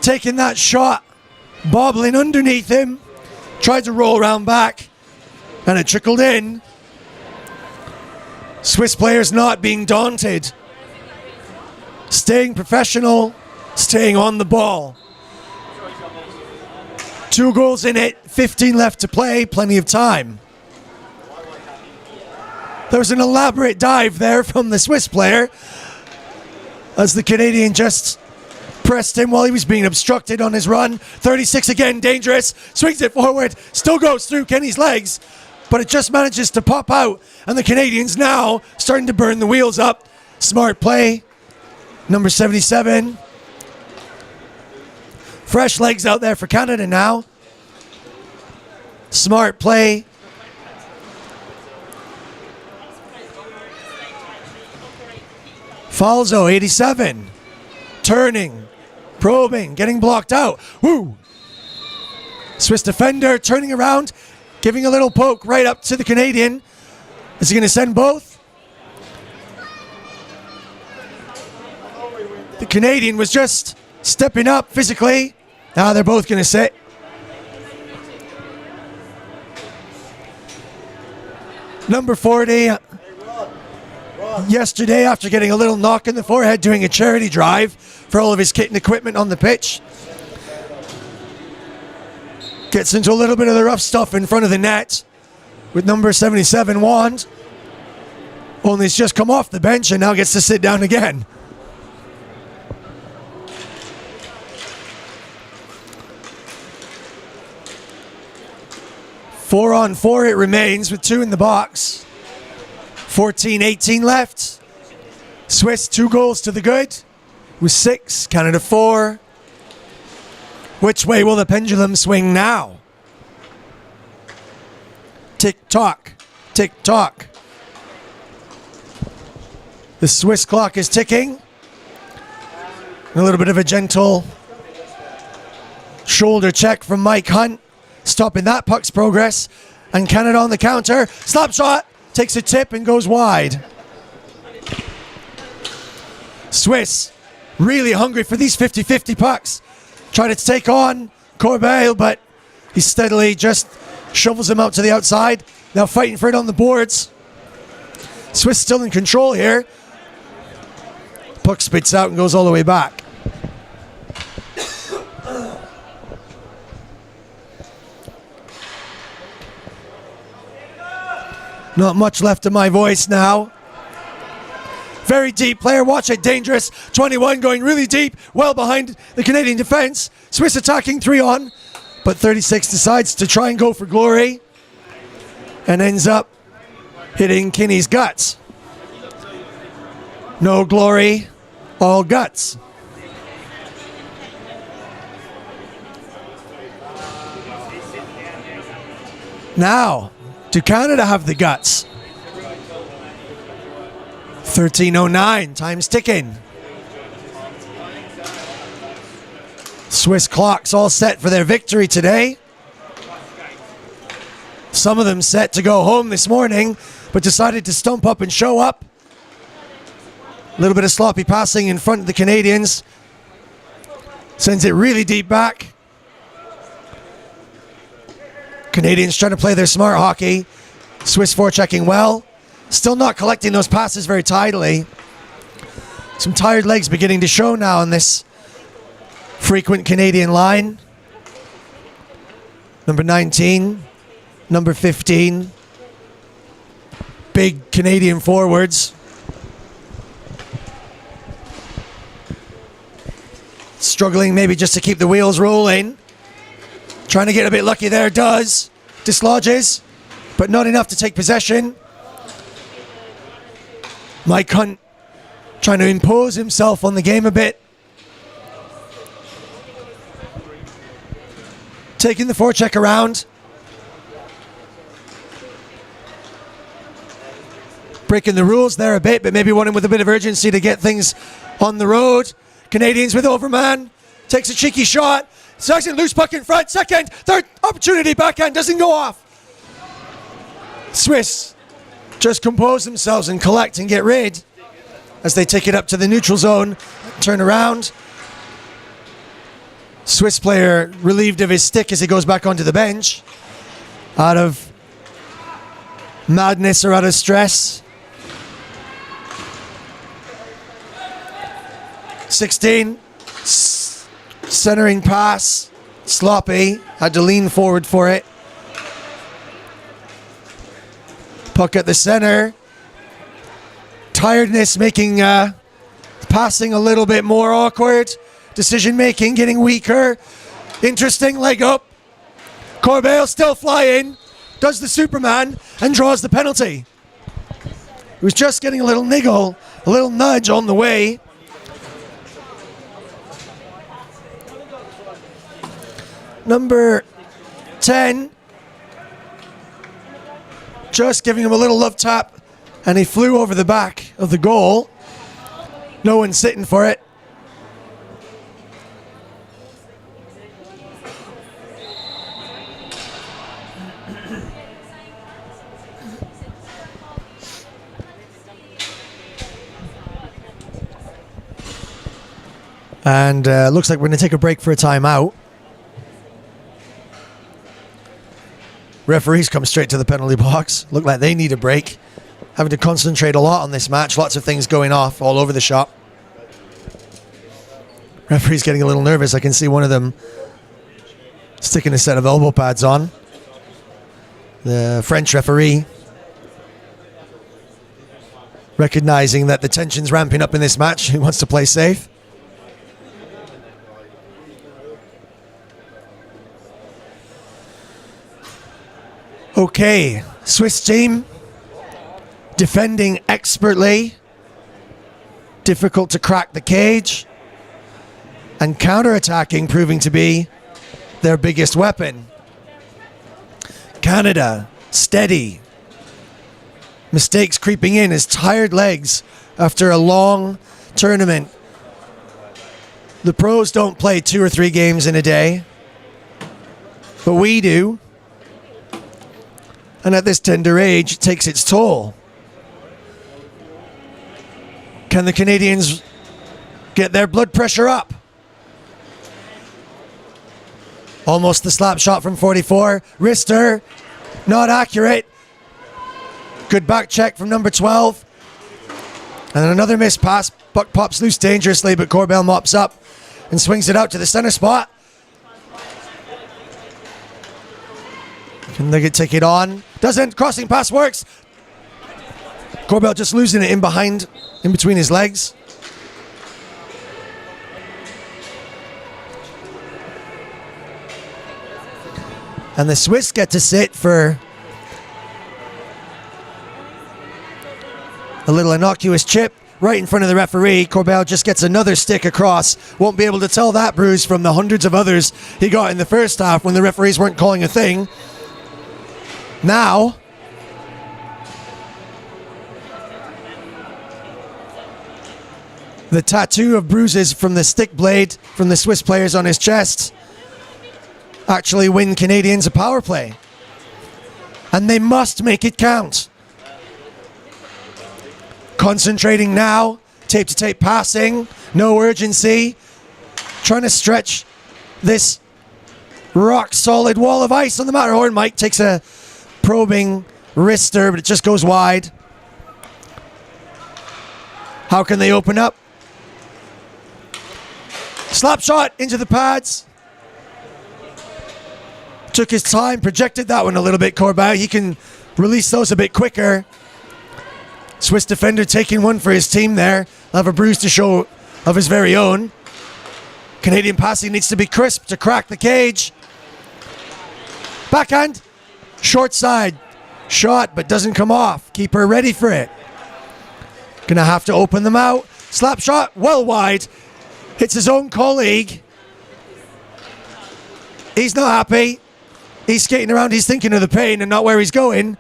taking that shot, bobbling underneath him, tried to roll around back, and it trickled in. Swiss players not being daunted, staying professional, staying on the ball. 2 goals in it, 15 left to play, plenty of time. There was an elaborate dive there from the Swiss player as the Canadian just pressed him while he was being obstructed on his run. 36 again, dangerous, swings it forward, still goes through Kenny's legs, but it just manages to pop out, and the Canadians now starting to burn the wheels up. Smart play, number 77. Fresh legs out there for Canada now. Smart play. Falzo, 87. Turning, probing, getting blocked out. Woo! Swiss defender turning around, giving a little poke right up to the Canadian. Is he going to send both? The Canadian was just stepping up physically. Now they're both going to sit. Number 40, yesterday after getting a little knock in the forehead doing a charity drive for all of his kit and equipment on the pitch. Gets into a little bit of the rough stuff in front of the net with number 77, Wand. Only he's just come off the bench and now gets to sit down again. Four on 4 it remains with 2 in the box. 14-18 left. Swiss 2 goals to the good with 6. Canada 4. Which way will the pendulum swing now? Tick-tock. Tick-tock. The Swiss clock is ticking. A little bit of a gentle shoulder check from Mike Hunt, stopping that puck's progress. And Canada on the counter. Slap shot. Takes a tip and goes wide. Swiss really hungry for these 50-50 pucks. Trying to take on Corbeil, but he steadily just shovels him out to the outside. Now fighting for it on the boards. Swiss still in control here. Puck spits out and goes all the way back. Not much left of my voice now. Very deep player, watch it, dangerous. 21 going really deep, well behind the Canadian defense. Swiss attacking 3 on, but 36 decides to try and go for glory and ends up hitting Kinney's guts. No glory, all guts. Now, do Canada have the guts? 13:09, time's ticking. Swiss clocks all set for their victory today. Some of them set to go home this morning, but decided to stump up and show up. A little bit of sloppy passing in front of the Canadians. Sends it really deep back. Canadians trying to play their smart hockey. Swiss forechecking well. Still not collecting those passes very tidily. Some tired legs beginning to show now on this frequent Canadian line. Number 19, number 15. Big Canadian forwards. Struggling maybe just to keep the wheels rolling. Trying to get a bit lucky there, does. Dislodges, but not enough to take possession. Mike Hunt trying to impose himself on the game a bit. Taking the forecheck around. Breaking the rules there a bit, but maybe wanting with a bit of urgency to get things on the road. Canadians with Overman. Takes a cheeky shot. Second loose puck in front. Second, third opportunity backhand doesn't go off. Swiss just compose themselves and collect and get rid as they take it up to the neutral zone. Turn around. Swiss player relieved of his stick as he goes back onto the bench. Out of madness or out of stress. 16. Centering pass. Sloppy. Had to lean forward for it. Puck at the center. Tiredness making passing a little bit more awkward. Decision making getting weaker. Interesting leg up. Corbeil still flying. Does the Superman and draws the penalty. He was just getting a little niggle, a little nudge on the way. Number 10. Just giving him a little love tap, and he flew over the back of the goal. No one sitting for it. And looks like we're going to take a break for a timeout. Referees come straight to the penalty box. Look like they need a break. Having to concentrate a lot on this match. Lots of things going off all over the shop. Referee's getting a little nervous. I can see one of them sticking a set of elbow pads on. The French referee recognizing that the tension's ramping up in this match. He wants to play safe. Okay, Swiss team defending expertly. Difficult to crack the cage. And counter-attacking proving to be their biggest weapon. Canada, steady. Mistakes creeping in as tired legs after a long tournament. The pros don't play 2 or 3 games in a day, but we do. And at this tender age, it takes its toll. Can the Canadians get their blood pressure up? Almost the slap shot from 44. Wrister, not accurate. Good back check from number 12. And then another missed pass. Puck pops loose dangerously, but Corbeil mops up and swings it out to the center spot. Can they take it on? Doesn't. Crossing pass works. Corbeil just losing it in behind, in between his legs. And the Swiss get to sit for a little innocuous chip right in front of the referee. Corbeil just gets another stick across. Won't be able to tell that bruise from the hundreds of others he got in the first half when the referees weren't calling a thing. Now, the tattoo of bruises from the stick blade from the Swiss players on his chest actually win Canadians a power play. And they must make it count. Concentrating now, tape-to-tape passing, no urgency, trying to stretch this rock-solid wall of ice on the Matterhorn. Mike takes a probing wrister, but it just goes wide. How can they open up? Slap shot into the pads. Took his time, projected that one a little bit, Corbeil. He can release those a bit quicker. Swiss defender taking one for his team there. He'll have a bruise to show of his very own. Canadian passing needs to be crisp to crack the cage. Backhand, short side. Shot, but doesn't come off. Keeper ready for it. Gonna have to open them out. Slap shot, well wide. Hits his own colleague. He's not happy. He's skating around, he's thinking of the pain and not where he's going.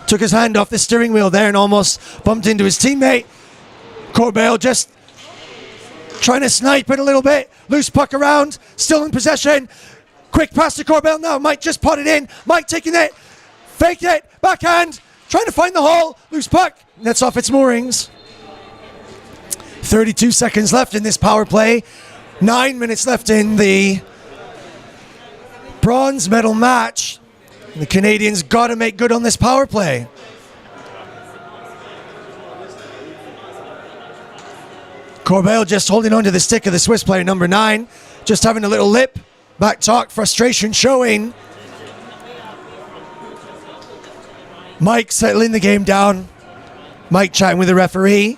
Took his hand off the steering wheel there and almost bumped into his teammate. Corbeil just trying to snipe it a little bit. Loose puck around, still in possession. Quick pass to Corbeil now. Mike just put it in. Mike taking it, faked it, backhand, trying to find the hole. Loose puck, nets off its moorings. 32 seconds left in this power play. 9 minutes left in the bronze medal match. The Canadians got to make good on this power play. Corbeil just holding on to the stick of the Swiss player, number 9. Just having a little lip. Back talk, frustration showing. Mike settling the game down. Mike chatting with the referee.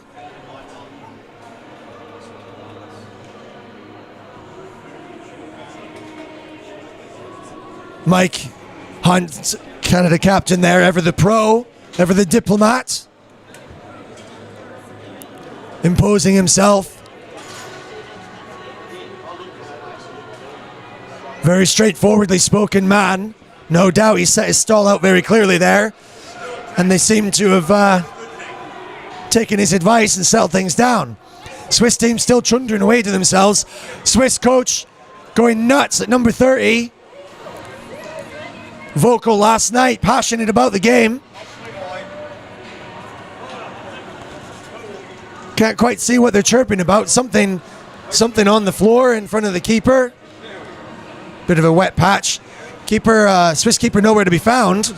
Mike Hunt, Canada captain there, ever the pro, ever the diplomat. Imposing himself. Very straightforwardly spoken man. No doubt he set his stall out very clearly there. And they seem to have taken his advice and settled things down. Swiss team still chundering away to themselves. Swiss coach going nuts at number 30. Vocal last night, passionate about the game. Can't quite see what they're chirping about. Something on the floor in front of the keeper. Bit of a wet patch. Keeper, Swiss keeper nowhere to be found.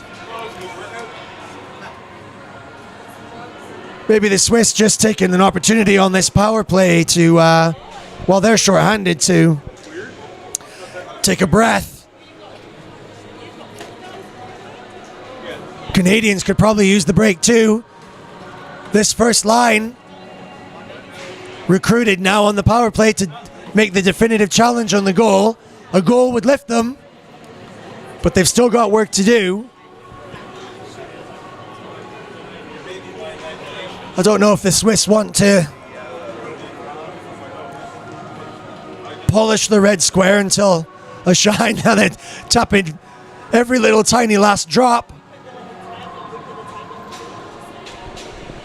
Maybe the Swiss just taking an opportunity on this power play to, while they're shorthanded, to take a breath. Canadians could probably use the break too. This first line recruited now on the power play to make the definitive challenge on the goal. A goal would lift them, but they've still got work to do. I don't know if the Swiss want to polish the red square until a shine. Now they're tapping every little tiny last drop.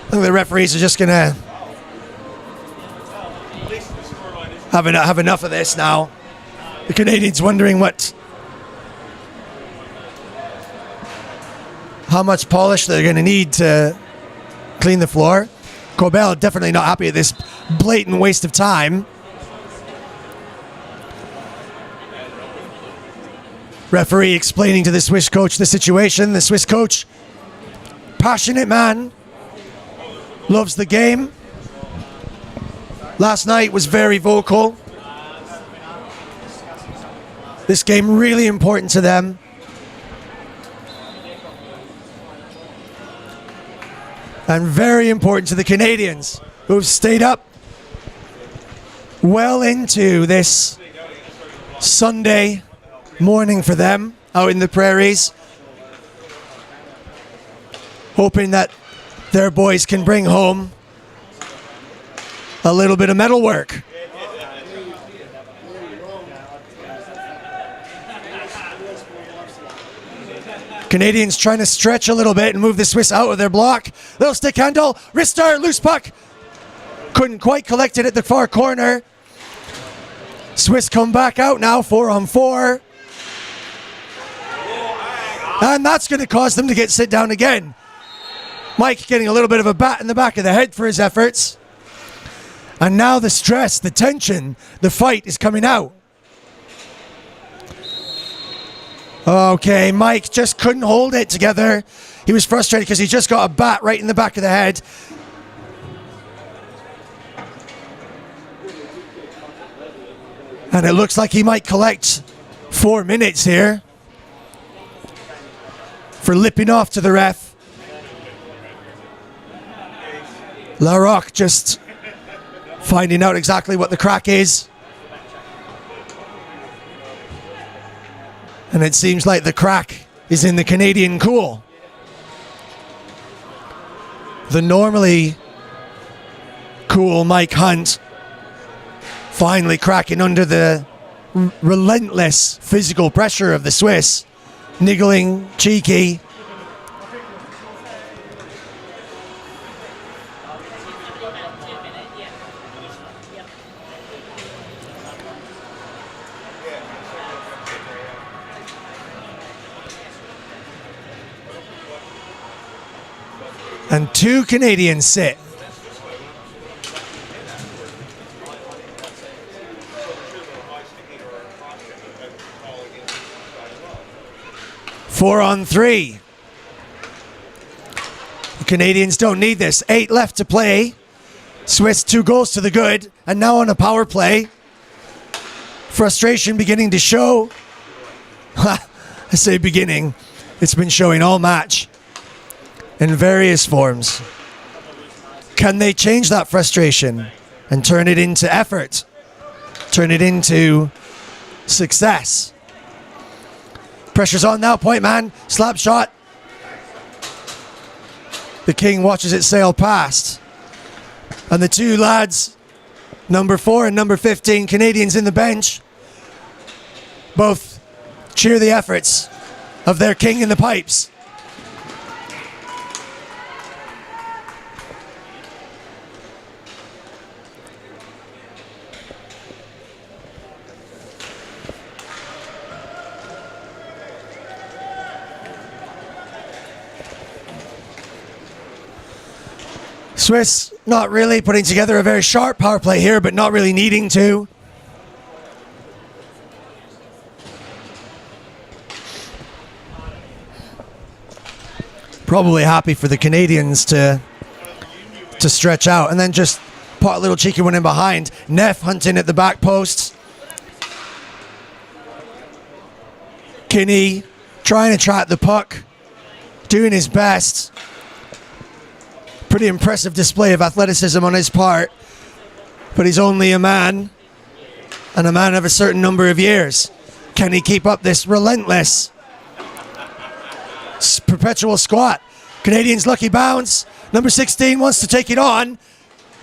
I think the referees are just going to have enough of this now. The Canadians wondering how much polish they're going to need to clean the floor. Corbeil definitely not happy at this blatant waste of time. Referee explaining to the Swiss coach the situation. The Swiss coach, passionate man, loves the game. Last night was very vocal. This game really important to them. And very important to the Canadians, who've stayed up well into this Sunday morning for them out in the prairies, hoping that their boys can bring home a little bit of medal work. Canadians trying to stretch a little bit and move the Swiss out of their block. Little stick handle, wrist start, loose puck. Couldn't quite collect it at the far corner. Swiss come back out now, 4-on-4. And that's going to cause them to get sit down again. Mike getting a little bit of a bat in the back of the head for his efforts. And now the stress, the tension, the fight is coming out. Okay, Mike just couldn't hold it together. He was frustrated because he just got a bat right in the back of the head. And it looks like he might collect 4 minutes here for lipping off to the ref. Larocque just finding out exactly what the crack is. And it seems like the crack is in the Canadian cool. The normally cool Mike Hunt finally cracking under the relentless physical pressure of the Swiss. Niggling, cheeky. And 2 Canadians sit. Four on 3. The Canadians don't need this. 8 left to play. Swiss 2 goals to the good. And now on a power play. Frustration beginning to show. I say beginning. It's been showing all match. In various forms. Can they change that frustration and turn it into effort? Turn it into success? Pressure's on now, point man, slap shot. The King watches it sail past. And the 2 lads, number 4 and number 15, Canadians in the bench, both cheer the efforts of their King in the pipes. Swiss not really putting together a very sharp power play here, but not really needing to. Probably happy for the Canadians to stretch out and then just pot a little cheeky one in behind. Neff hunting at the back post. Kinney trying to trap the puck, doing his best. Pretty impressive display of athleticism on his part, but he's only a man, and a man of a certain number of years. Can he keep up this relentless, perpetual squat? Canadians lucky bounce. Number 16 wants to take it on.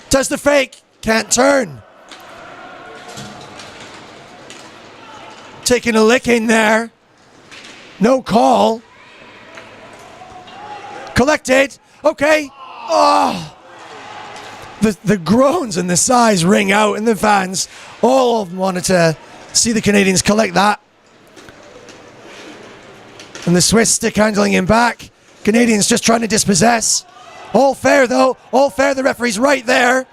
Does the fake, can't turn. Taking a licking there. No call. Collected. Okay. Oh, the groans and the sighs ring out in the fans. All of them wanted to see the Canadians collect that. And the Swiss stick handling him back. Canadians just trying to dispossess. All fair though, all fair. The referee's right there.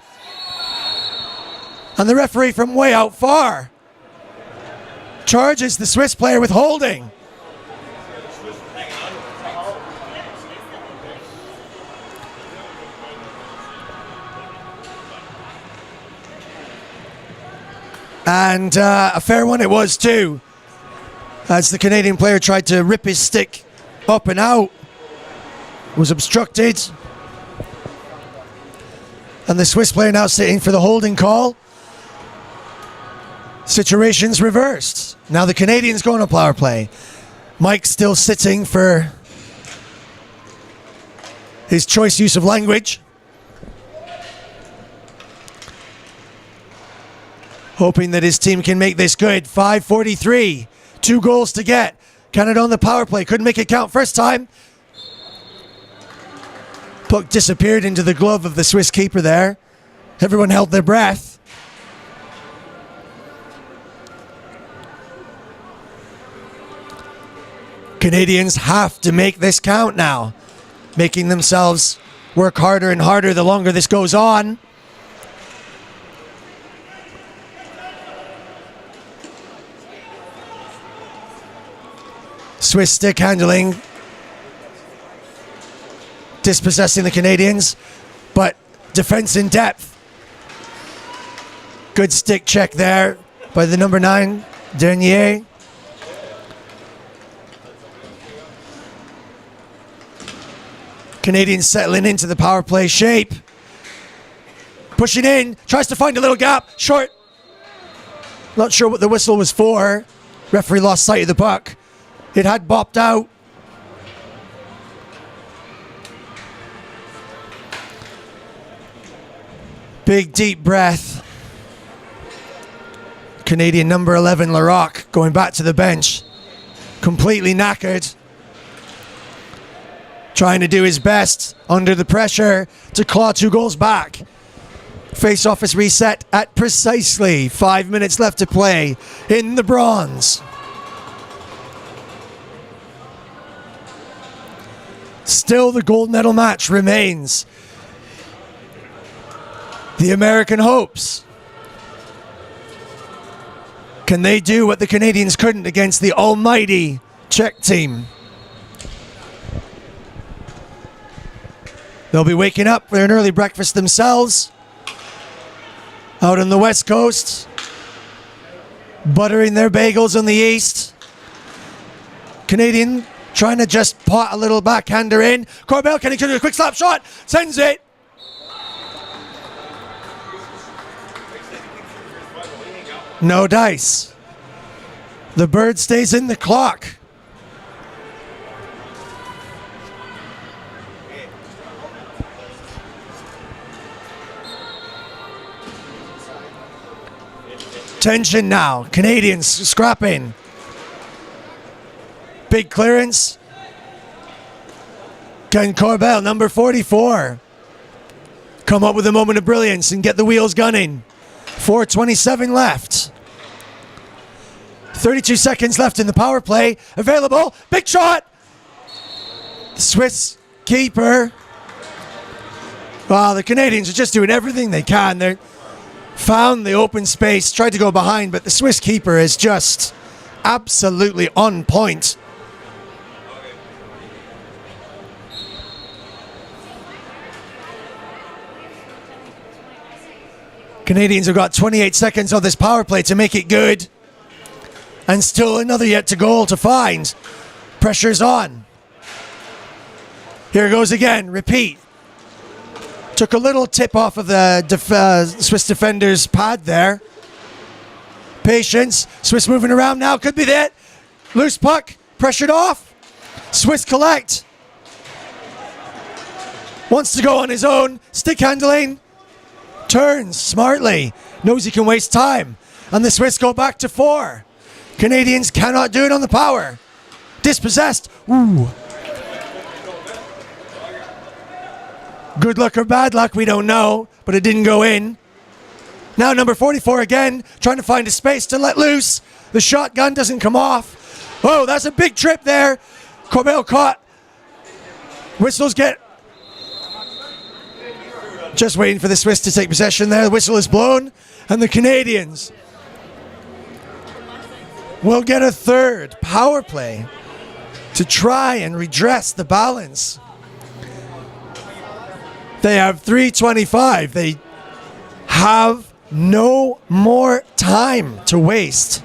And the referee from way out far charges the Swiss player with holding. And a fair one it was too, as the Canadian player tried to rip his stick up and out, was obstructed. And the Swiss player now sitting for the holding call. Situation's reversed. Now the Canadians going to power play. Mike still sitting for his choice use of language. Hoping that his team can make this good. 5:43, 2 goals to get. Canada on the power play. Couldn't make it count first time. Puck disappeared into the glove of the Swiss keeper there. Everyone held their breath. Canadians have to make this count now, making themselves work harder and harder the longer this goes on. Swiss stick handling, dispossessing the Canadians, but defense in depth. Good stick check there by the number 9, Dernier. Canadians settling into the power play shape. Pushing in, tries to find a little gap, short. Not sure what the whistle was for. Referee lost sight of the puck. It had bopped out. Big deep breath. Canadian number 11, Larocque, going back to the bench. Completely knackered. Trying to do his best under the pressure to claw 2 goals back. Face-off is reset at precisely 5 minutes left to play in the bronze. Still, the gold medal match remains. The American hopes. Can they do what the Canadians couldn't against the almighty Czech team? They'll be waking up for an early breakfast themselves. Out on the west coast. Buttering their bagels on the east. Canadian trying to just pot a little backhander in. Corbell, can he do a quick slap shot? Sends it. No dice. The bird stays in the clock. Tension now. Canadians scrapping. Big clearance. Can Corbell, number 44, come up with a moment of brilliance and get the wheels gunning? 4:27 left. 32 seconds left in the power play. Available. Big shot. The Swiss keeper. Wow, the Canadians are just doing everything they can. They're found the open space, tried to go behind, but the Swiss keeper is just absolutely on point. Canadians have got 28 seconds on this power play to make it good. And still another yet to goal to find. Pressure's on. Here goes again, repeat. Took a little tip off of the Swiss defender's pad there. Patience. Swiss moving around now. Could be that. Loose puck. Pressured off. Swiss collect. Wants to go on his own. Stick handling. Turns smartly. Knows he can waste time. And the Swiss go back to 4. Canadians cannot do it on the power. Dispossessed. Ooh. Good luck or bad luck, we don't know, but it didn't go in. Now number 44 again, trying to find a space to let loose. The shotgun doesn't come off. Oh, that's a big trip there. Corbell caught. Whistles get... Just waiting for the Swiss to take possession there. The whistle is blown, and the Canadians will get a third power play to try and redress the balance. They have 3:25. They have no more time to waste.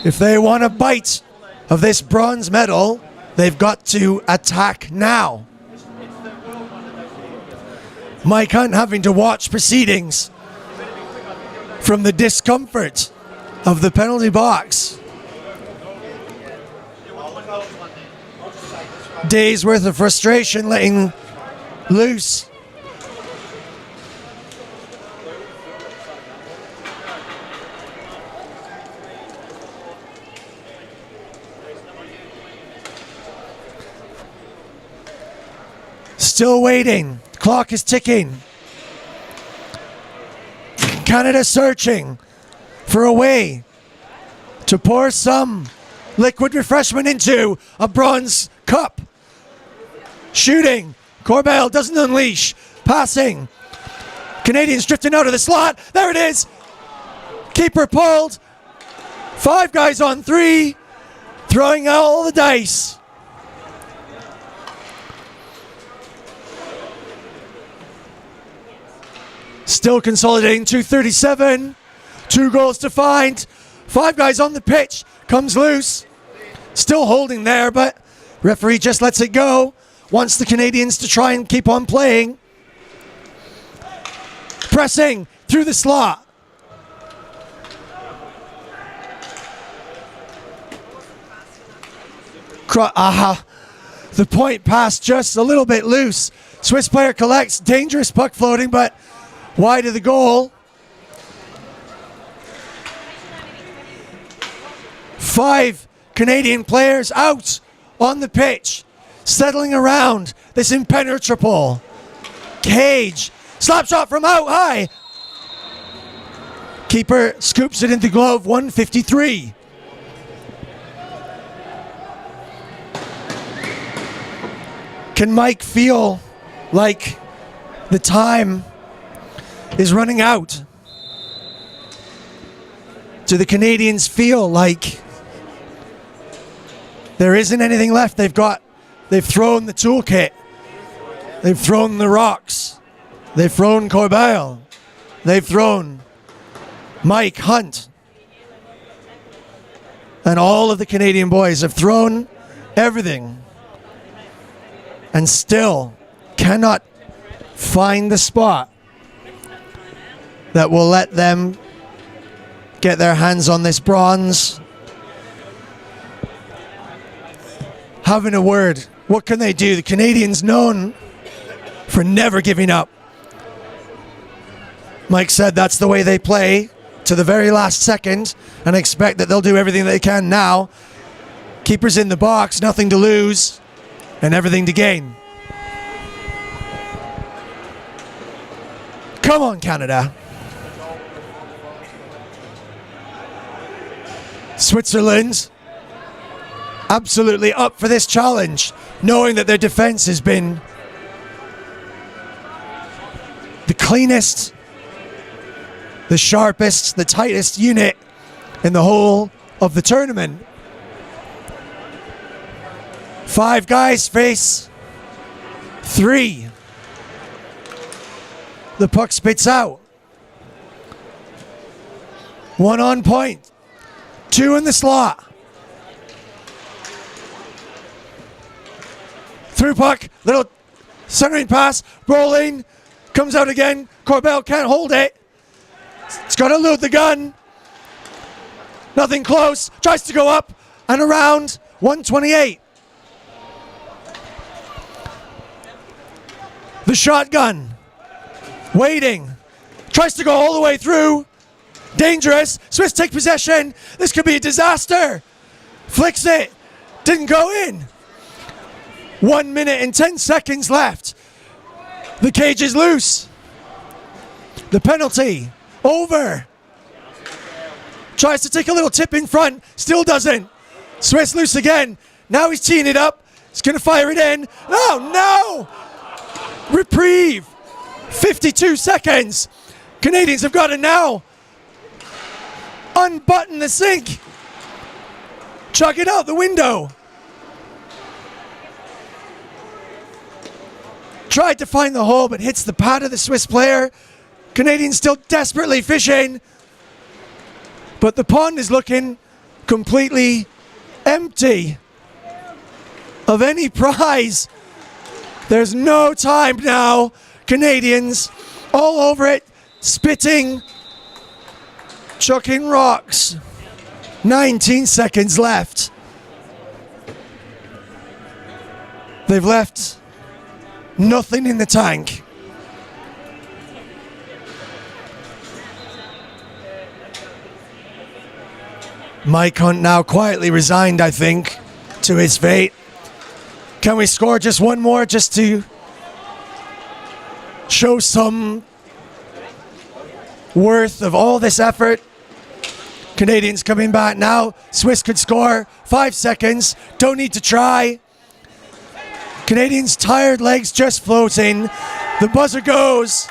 If they want a bite of this bronze medal, they've got to attack now. Mike Hunt having to watch proceedings from the discomfort of the penalty box. Days worth of frustration letting loose. Still waiting. Clock is ticking. Canada searching for a way to pour some liquid refreshment into a bronze cup. Shooting. Corbell doesn't unleash. Passing. Canadians drifting out of the slot. There it is. Keeper pulled. 5 guys on 3. Throwing out all the dice. Still consolidating. 2:37. 2 goals to find. 5 guys on the pitch. Comes loose. Still holding there, but referee just lets it go. Wants the Canadians to try and keep on playing. Pressing through the slot. The point pass just a little bit loose. Swiss player collects. Dangerous puck floating, but wide of the goal. 5 Canadian players out on the pitch, settling around this impenetrable cage. Slap shot from out high. Keeper scoops it into glove. 1:53. Can Mike feel like the time is running out? Do the Canadians feel like there isn't anything left? They've thrown the toolkit. They've thrown the rocks. They've thrown Corbell. They've thrown Mike Hunt. And all of the Canadian boys have thrown everything and still cannot find the spot that will let them get their hands on this bronze. Having a word. What can they do? The Canadians known for never giving up. Mike said that's the way they play to the very last second, and expect that they'll do everything they can now. Keeper's in the box, nothing to lose and everything to gain. Come on, Canada. Switzerland absolutely up for this challenge, knowing that their defense has been the cleanest, the sharpest, the tightest unit in the whole of the tournament. 5 guys face 3. The puck spits out. 1 on point. 2 in the slot. Through puck, little centering pass, rolling, comes out again. Corbell can't hold it. It's got to load the gun. Nothing close. Tries to go up and around. 128. The shotgun. Waiting. Tries to go all the way through. Dangerous. Swiss take possession. This could be a disaster. Flicks it. Didn't go in. 1 minute and 10 seconds left. The cage is loose. The penalty. Over. Tries to take a little tip in front. Still doesn't. Swiss loose again. Now he's teeing it up. He's going to fire it in. Oh, no! Reprieve. 52 seconds. Canadians have got to now unbutton the sink. Chuck it out the window. Tried to find the hole, but hits the pad of the Swiss player. Canadians still desperately fishing. But the pond is looking completely empty of any prize. There's no time now. Canadians all over it, spitting, chucking rocks. 19 seconds left. They've left nothing in the tank. Mike Hunt now quietly resigned, I think, to his fate. Can we score just one more just to show some worth of all this effort. Canadians coming back now. Swiss could score. 5 seconds. Don't need to try. Canadians' tired legs just floating. The buzzer goes.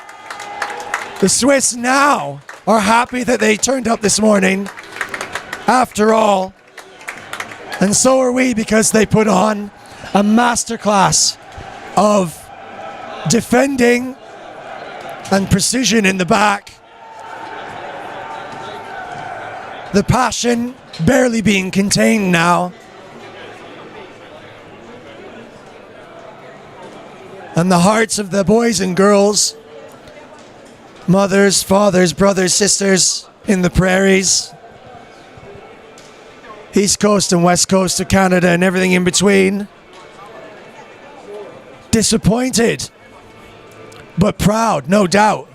The Swiss now are happy that they turned up this morning. After all. And so are we, because they put on a masterclass of defending and precision in the back. The passion barely being contained now. And the hearts of the boys and girls, mothers, fathers, brothers, sisters in the prairies, East Coast and West Coast of Canada and everything in between. Disappointed, but proud, no doubt.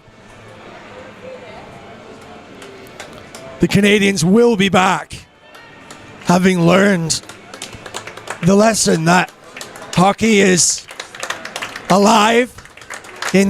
The Canadians will be back, having learned the lesson that hockey is alive,